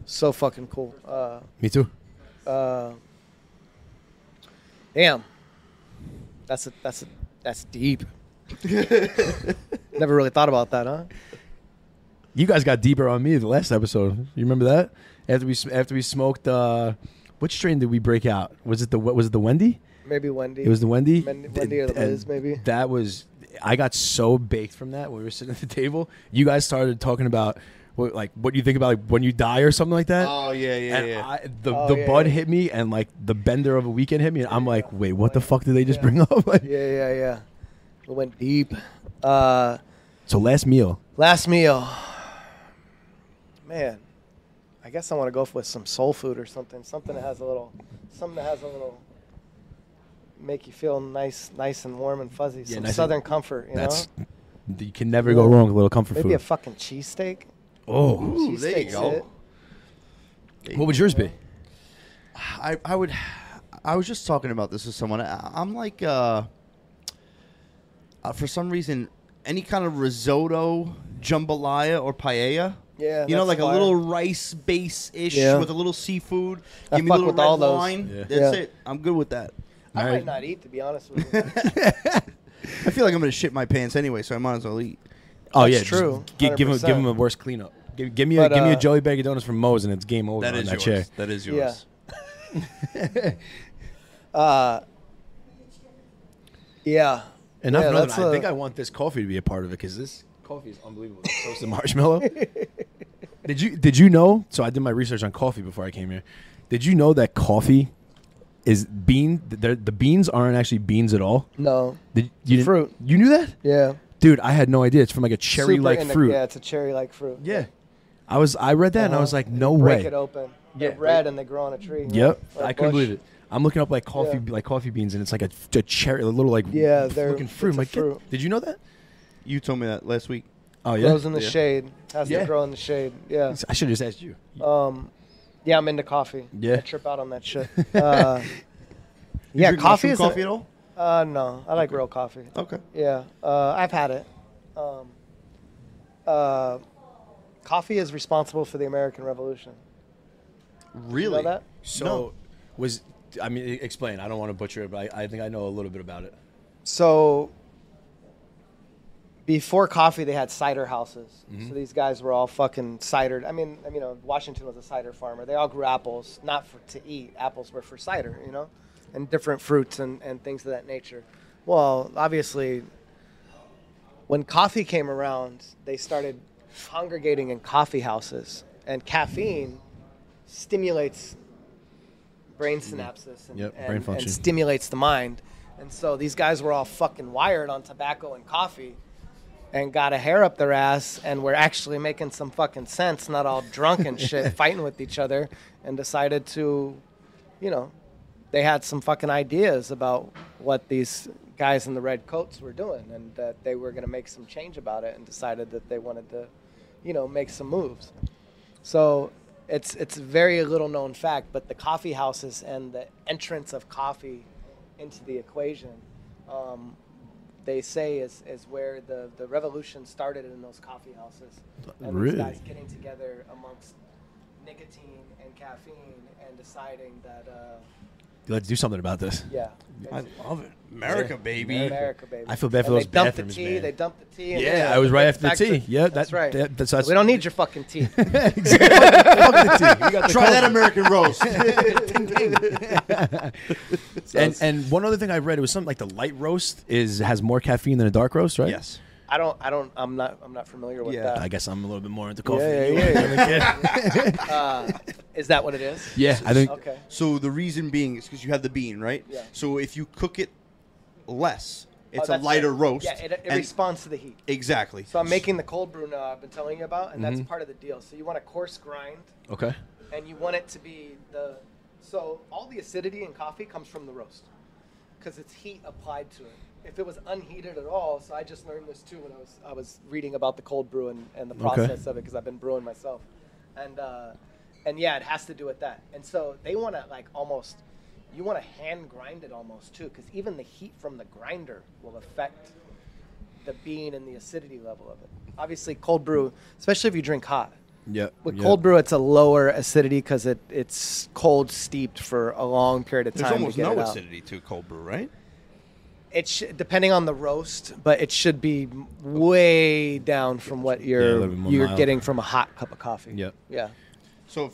So fucking cool. Me too. Damn. That's deep. Never really thought about that, huh? You guys got deeper on me the last episode. You remember that? After we smoked, which strain did we break out? Was it the Wendy? Maybe Wendy. It was the Wendy. Wendy or the Liz, maybe. That was. I got so baked from that when we were sitting at the table. You guys started talking about what you think about when you die or something like that. Oh yeah, And the bud hit me, and like the bender of a weekend hit me, and I'm like, wait, what the fuck did they just bring up? Like, Yeah. We went deep. So last meal. Last meal. Man, I guess I want to go with some soul food or something. Something that has a little make you feel nice and warm and fuzzy. Yeah, Some nice Southern comfort, you know? You can never go wrong with a little comfort Maybe food. a fucking cheesesteak. Oh, Ooh, there you Cheesesteak's go. it. what would yours be? I was just talking about this with someone. I'm like, for some reason, any kind of risotto, jambalaya, or paella. Yeah, You know, that's like a fire. little rice base-ish Yeah. with a little seafood. I Give me a fuck little with red all those. wine. Yeah. That's Yeah. it. I'm good with that. I All right. might not eat, to be honest with you. I feel like I'm going to shit my pants anyway, so I might as well eat. Oh That's yeah, true. Give him 100%. a worse cleanup. Give me But, a Joey bag of donuts from Moe's and it's game over That on is that yours. chair. That is yours. Yeah. And not Yeah, for nothing, that's I think I want this coffee to be a part of it because this coffee is unbelievable. Toasted marshmallow. Did you know? So I did my research on coffee before I came here. Did you know that coffee is bean? The beans aren't actually beans at all. No. You Fruit. You knew that, Yeah. dude? I had no idea. It's from like a cherry-like Super fruit. Yeah, it's a cherry-like fruit. Yeah. I read that and I was like, no Break way. it open. Yeah, They're red and they grow on a tree. Yep, Or a I couldn't bush. believe it. I'm looking up like coffee, Yeah. like coffee beans, and it's like a cherry, a little like Yeah, they're- looking fruit. it's I'm a like, fruit. did you know that? You told me that last week. Oh yeah, Grows in the Yeah. shade. Has Yeah. to grow in the shade. Yeah. I should have just asked you. Yeah, I'm into coffee. Yeah. I trip out on that shit. You Yeah, drink coffee mushroom is coffee at all? No, I like real coffee. Okay. Yeah, I've had it. Coffee is responsible for the American Revolution. Really? You know that? So explain. I don't want to butcher it, but I think I know a little bit about it. So before coffee, they had cider houses. So these guys were all fucking cidered. I mean, Washington was a cider farmer. They all grew apples, not to eat. Apples were for cider, and different fruits and things of that nature. Well, obviously, when coffee came around, they started congregating in coffee houses, and caffeine stimulates brain synapses and, Yep, brain function. and stimulates the mind. And so these guys were all fucking wired on tobacco and coffee and got a hair up their ass and were actually making some fucking sense, not all drunk and shit, fighting with each other, and decided to, they had some fucking ideas about what these guys in the red coats were doing, and that they were going to make some change about it, and decided that they wanted to, make some moves. So it's a very little known fact, but the coffee houses and the entrance of coffee into the equation, they say is where the revolution started, in those coffee houses. And Really? these guys getting together amongst nicotine and caffeine and deciding that, Let's do something about this. yeah. I love it. America, baby. America, baby. I feel bad for And those they dumped bathrooms, the tea. man. They dumped the tea. And Yeah, I was right after the back to- tea. Yeah, that's right. That's we don't need your fucking tea. Try that American roast. And one other thing I read, it was something like the light roast has more caffeine than a dark roast, right? Yes. I'm not familiar with Yeah. that. I guess I'm a little bit more into coffee. Yeah. Is that what it is? Yeah, I think. Okay. So the reason being is because you have the bean, right? Yeah. So if you cook it less, it's Oh, a that's lighter right. roast. Yeah, it and- responds to the heat. Exactly. So I'm making the cold brew now I've been telling you about, and Mm-hmm. that's part of the deal. So you want a coarse grind, Okay. and you want it to be so all the acidity in coffee comes from the roast, because it's heat applied to it. If it was unheated at all, so I just learned this too when I was reading about the cold brew and the process of it, because I've been brewing myself, and yeah, it has to do with that. And so they want to you want to hand grind it almost too, because even the heat from the grinder will affect the bean and the acidity level of it. Obviously, cold brew, especially if you drink hot. Yeah. With cold brew, it's a lower acidity because it's cold steeped for a long period of time. There's almost to get no it out. acidity to cold brew, right? It depending on the roast, but it should be way down from what a you're little bit more mild. getting from a hot cup of coffee. Yep. Yeah. So,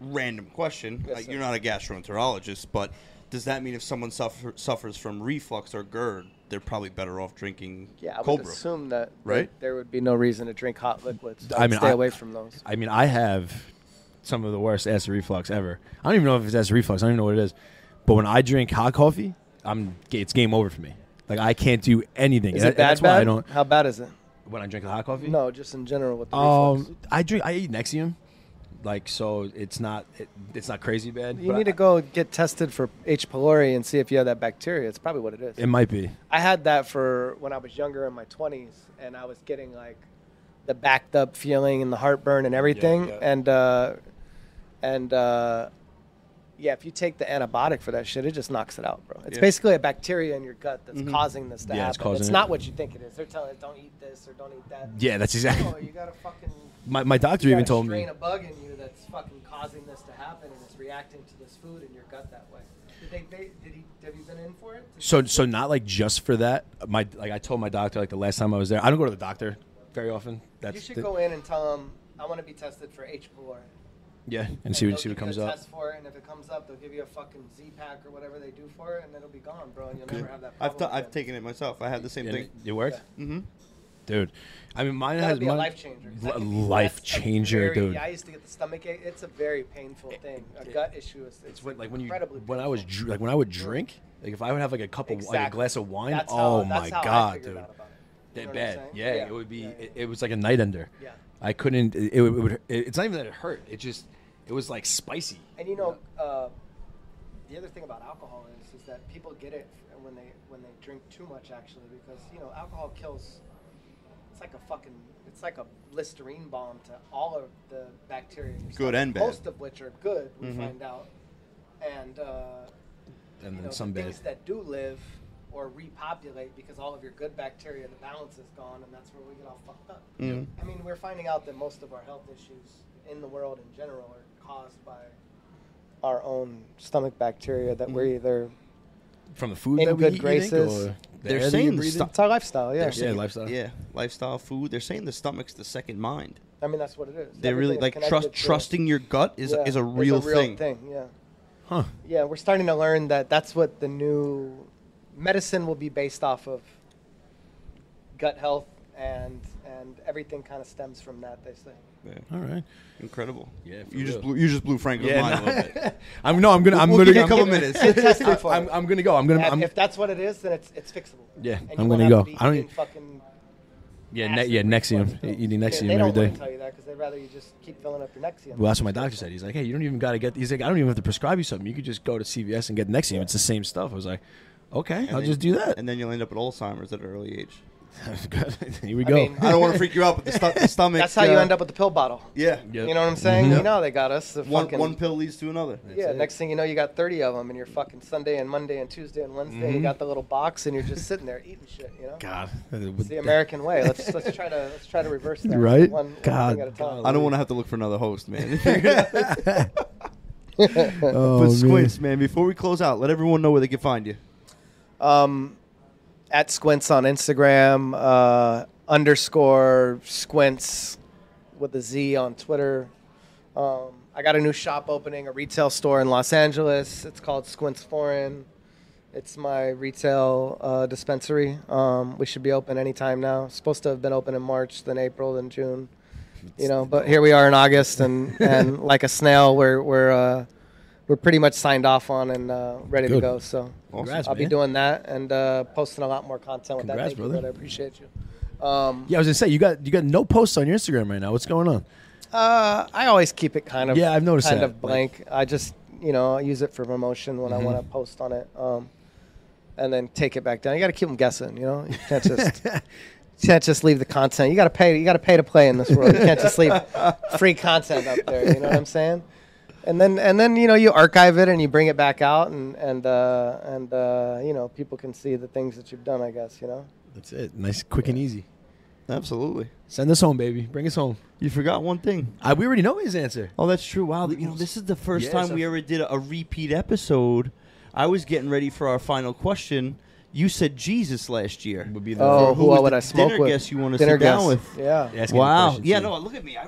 random question. Yes, sir. You're not a gastroenterologist, but does that mean if someone suffers from reflux or GERD, they're probably better off drinking Yeah, I cold would brew? assume that Right? there would be no reason to drink hot liquids. I mean, Stay away from those. I mean, I have some of the worst acid reflux ever. I don't even know if it's acid reflux. I don't even know what it is. But when I drink hot coffee, it's game over for me. Like I can't do anything. Is And it bad? that's why I don't. How bad is it? When I drink the hot coffee. No, just in general with the reflux. I eat Nexium, like so it's not crazy bad. You but need to go get tested for H. pylori and see if you have that bacteria. It's probably what it is. It might be. I had that for when I was younger in my 20s, and I was getting like the backed up feeling and the heartburn and everything. Yeah. And yeah, if you take the antibiotic for that shit, it just knocks it out, bro. It's basically a bacteria in your gut that's causing this to happen. It's not what you think it is. They're telling you don't eat this or don't eat that. Yeah, that's exactly. No, you got to fucking. My doctor even told me. Strain a bug in you that's fucking causing this to happen, and it's reacting to this food in your gut that way. Have you been in for it? So not like just for that. I told my doctor like the last time I was there. I don't go to the doctor very often. You should go in and tell them I want to be tested for H. pylori. Yeah, and see what comes up. Test for it, and if it comes up, they'll give you a fucking Z-Pack or whatever they do for it, and it'll be gone, bro, and you'll never have that problem. I've taken it myself. I had the same thing. It worked? Yeah. Mm-hmm. Dude, I mean, mine That'd has be mine, a life changer. Life changer, dude. Yeah, I used to get the stomach ache. It's a very painful thing. A gut issue is It's when incredibly I was when I would drink, like if I would have like a cup of like a glass of wine, that's my how I god, figured dude, out about it. that You know bad. what I'm saying? Yeah, it would be. It was like a night ender. Yeah. I couldn't. It would. It's not even that it hurt. It was like spicy. And you know, the other thing about alcohol is that people get it when they drink too much, actually, because you know alcohol kills. It's like a Listerine bomb to all of the bacteria in your Good stomach, and bad. most of which are good. We find out, and then you know, some the bad. things that do live or repopulate because all of your good bacteria, the balance is gone, and that's where we get all fucked up. Mhm. I mean, we're finding out that most of our health issues in the world in general are caused by our own stomach bacteria that we're either From the food in that we good eat, you think, graces. or the They're air that saying you the breathe in? sto- It's our lifestyle, yeah. Yeah, lifestyle. Yeah, lifestyle, food. They're saying the stomach's the second mind. I mean, that's what it is. They really Everything like is connected to- trusting your gut is Yeah, a real thing. Yeah. Huh. Yeah, we're starting to learn that that's what the new medicine will be based off of. Gut health and everything kind of stems from that, they say. Yeah. All right. Incredible. Yeah, for you real. just blew Franco's Yeah, mind a little bit. I'm We'll gonna give you go. a couple minutes. Get tested for it. I'm gonna go. And if that's what it is, then it's fixable. Yeah, And you I'm won't gonna have go. to be I don't eating e- fucking Yeah, acid Nexium. reflux pills. Eating Nexium They every don't day. want to tell you that because they'd rather you just keep filling up your Nexium. Well, that's what my doctor said. He's like, hey, you don't even got to get. He's like, I don't even have to prescribe you something. You could just go to CVS and get Nexium. It's the same stuff. I was like, okay, I'll then- just do that. And then you'll end up with Alzheimer's at an early age. Here we I go. mean, I don't want to freak you out, but the stomach. That's how you end up with the pill bottle. Yeah. Yep. You know what I'm saying? Mhm. You know they got us. The fucking, One pill leads to another. Yeah, it. next thing you know, you got 30 of them, and you're fucking Sunday and Monday and Tuesday and Wednesday. You got the little box, and you're just sitting there eating shit. You know, God, it's the American way. Let's try to reverse that. Right? One God. thing at a time. I don't want to have to look for another host, man. Oh, But Squints, man, before we close out, let everyone know where they can find you. At Squints on Instagram, _ Squints with a Z on Twitter. I got a new shop opening, a retail store in Los Angeles. It's called Squints Foreign. It's my retail dispensary. We should be open anytime now. Supposed to have been open in March, then April, then June. You know, but here we are in August, and like a snail, we're pretty much signed off on and ready to Good. go. So Congrats, I'll be man. doing that and posting a lot more content with Congrats, that. Thank brother. you, brother. I appreciate you. Yeah, I was gonna say you got no posts on your Instagram right now. What's going on? I always keep it kind of Yeah, I've noticed kind that. of blank. I just I use it for promotion when I want to post on it, and then take it back down. You got to keep them guessing. You can't just leave the content. You got to pay. You got to pay to play in this world. You can't just leave free content up there. You know what I'm saying? And then you archive it and you bring it back out and people can see the things that you've done. I guess That's it. Nice, quick, and easy. Absolutely. Send us home, baby. Bring us home. You forgot one thing. We already know his answer. Oh, that's true. Wow. This is the first Yeah, time so- we ever did a repeat episode. I was getting ready for our final question. You said Jesus last year. Would be the Oh, Who who was would the I smoke dinner with? guest you want to Dinner sit down guest. with? Yeah. Asking Wow. the question, Yeah. too. No. Look at me.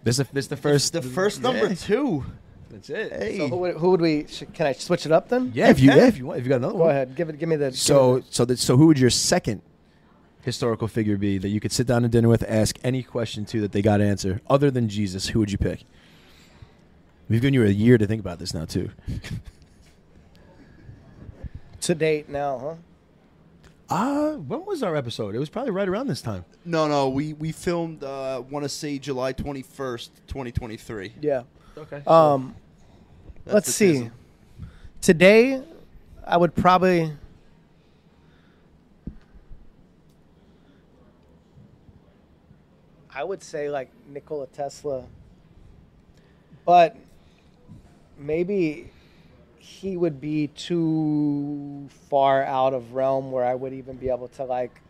This is the first. The first number 2. That's it. Hey. So who would we? Can I switch it up then? Yeah, if you want, if you got another Go one. ahead. Give me the. So who would your second historical figure be that you could sit down to dinner with, ask any question to that they got to answer other than Jesus? Who would you pick? We've given you a year to think about this now too. To date now, huh? When was our episode? It was probably right around this time. No, we filmed. Want to say July 21st, 2023. Yeah. Okay. Let's the see. tism. Today, I would probably. I would say like Nikola Tesla, but maybe he would be too far out of realm where I would even be able to like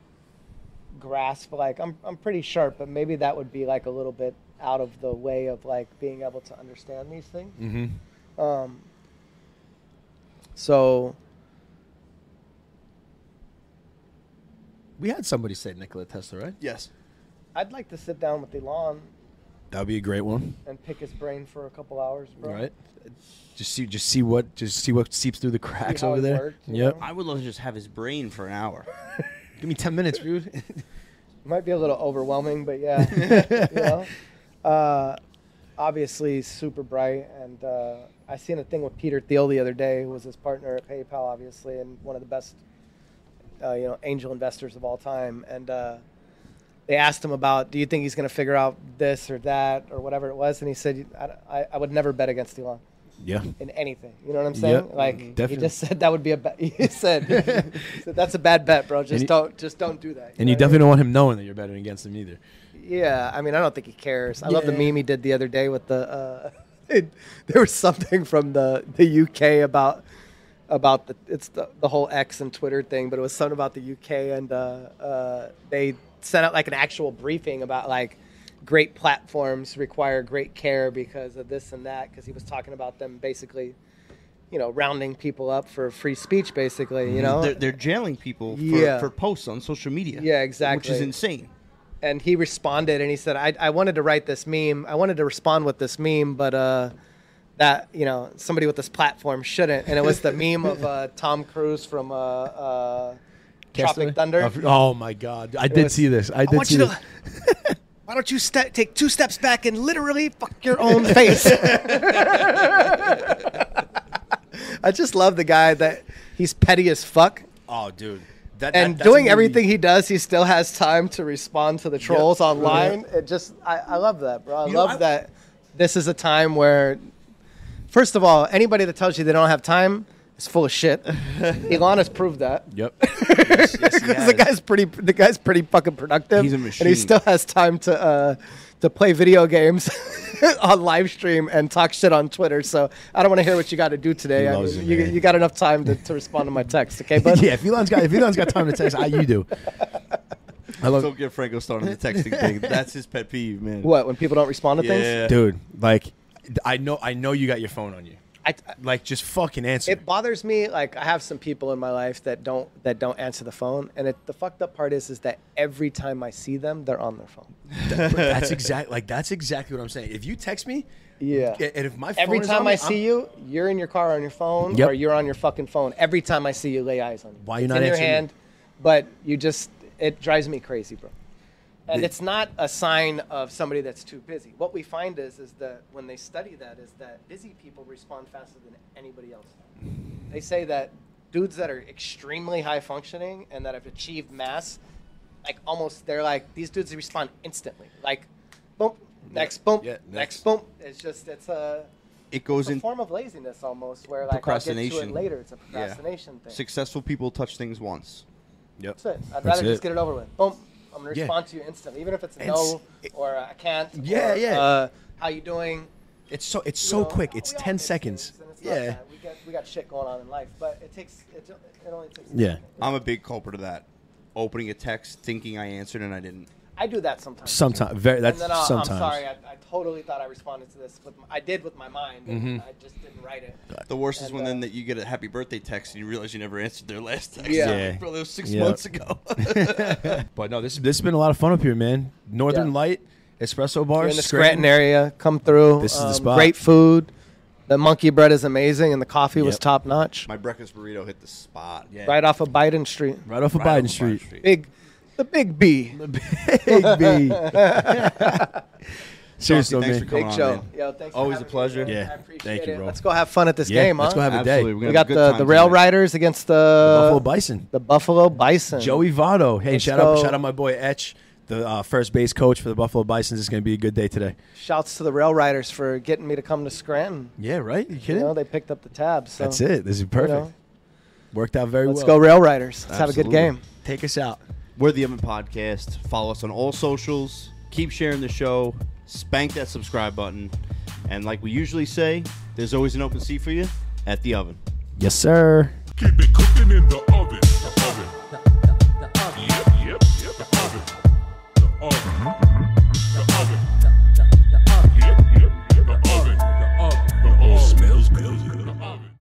grasp. Like I'm pretty sharp, but maybe that would be like a little bit out of the way of like being able to understand these things. Mm-hmm. So We had somebody say Nikola Tesla, right? Yes. I'd like to sit down with Elon That would be a great one. and pick his brain for a couple hours, bro. Right. Just see what seeps through the cracks how over it there. worked, you Yep. know? I would love to just have his brain for an hour. Give me 10 minutes, dude. It might be a little overwhelming, but yeah, you know. Obviously, super bright, and I seen a thing with Peter Thiel the other day, who was his partner at PayPal, obviously, and one of the best, angel investors of all time. And they asked him about, do you think he's going to figure out this or that or whatever it was? And he said, I would never bet against Elon Yeah. in anything. You know what I'm saying? Yep. Like Definitely. he just said that would be a bet. He said, that's a bad bet, bro. Just don't do that. And you definitely don't want him knowing that you're betting against him either. Yeah, I mean, I don't think he cares. I love the meme he did the other day with the. There was something from the UK about the whole X and Twitter thing, but it was something about the UK, and they sent out like an actual briefing about like great platforms require great care because of this and that, because he was talking about them basically, rounding people up for free speech, basically, you know. They're jailing people for posts on social media. Yeah, exactly. Which is insane. And he responded, and he said, I wanted to write this meme. I wanted to respond with this meme, but that, somebody with this platform shouldn't. And it was the meme of Tom Cruise from Tropic Thunder. Oh, my God. I did see this. I did see this. Why don't you take 2 steps back and literally fuck your own face? I just love the guy that he's petty as fuck. Oh, dude. And doing everything he does, he still has time to respond to the trolls online. It just, I love that, bro. I love that this is a time where, first of all, anybody that tells you they don't have time is full of shit. Elon has proved that. Yep. Yes, he Because has. the guy's pretty fucking productive. He's a And he machine. still has time to play video games on live stream and talk shit on Twitter. So I don't want to hear what you got to do today. He I loves mean, it, man. you got enough time to respond to my text, okay, bud? Yeah, if Elon's got time to text, you do. I love, Don't get Franco started on the texting thing. That's his pet peeve, man. What, when people don't respond to things? Yeah. dude. Like, I know you got your phone on you. I, Like, just fucking answer. It bothers me. Like, I have some people in my life that don't answer the phone, and the fucked up part is that every time I see them, they're on their phone. That's exactly what I'm saying. If you text me, Yeah. and if my phone Every is time on me, I see you, you're in your car on your phone, Yep. or you're on your fucking phone. Every time I see you, lay eyes on you. Why you It's not in your answering me? hand, but it drives me crazy, bro. And it's not a sign of somebody that's too busy. What we find is that when they study that, is that busy people respond faster than anybody else. They say that dudes that are extremely high functioning and that have achieved mass, they're like, these dudes respond instantly. Like, boom, next, boom, Yeah, next, boom. It's a It goes in form of laziness almost, where like I'll get to procrastination. it later. It's a procrastination thing. successful people touch things once. Yep. That's it. I'd rather just get it over with. Boom. I'm gonna Yeah. respond to you instantly, even if it's a And no or I can't. Yeah, or, yeah. How you doing? It's so You know, quick. It's we all 10 miss seconds. things, and it's not Yeah. that. We got shit going on in life, but it only takes. Yeah. I'm a big culprit of that. Opening a text, thinking I answered and I didn't. I do that sometimes. Sometimes. And then Sometimes. I'm sorry. I totally thought I responded to this. I did with my mind, and I just didn't write it. The worst is And, when then that you get a happy birthday text and you realize you never answered their last text. Yeah. Yeah. Bro, that was 6 Yeah. months ago. But no, this has been a lot of fun up here, man. Northern Yeah. Light Espresso You're Bar. in the Scranton area, come through. This is the spot. Great food. The monkey bread is amazing, and the coffee was Yep. top notch. My breakfast burrito hit the spot. Yeah. Right off of Biden Street. Right off of Right Biden off Street. The Big B. Big B. Seriously, thanks man. for coming Big on, show. man. Yo, thanks for Always a having me, pleasure. man. Yeah, I appreciate thank you, it. bro. Let's go have fun at this Yeah, game, huh? let's go have a day. Absolutely. We're We gonna got have a good the time Rail tonight. Riders against Buffalo Bison. the Buffalo Bison. Joey Votto. Hey, Let's shout go. out my boy Etch, the first base coach for the Buffalo Bisons. It's going to be a good day today. Shouts to the Rail Riders for getting me to come to Scranton. Yeah, right? You You kidding? know, they picked up the tab. So, That's it. This is perfect. know, Worked out very let's well. go Rail Riders. Let's have a Absolutely. good game. Take us out. We're the Oven Podcast. Follow us on all socials. Keep sharing the show. Spank that subscribe button. And like we usually say, there's always an open seat for you at the Oven. Yes, sir. Keep it cooking in the oven. The oven. Yep, the oven. The oven.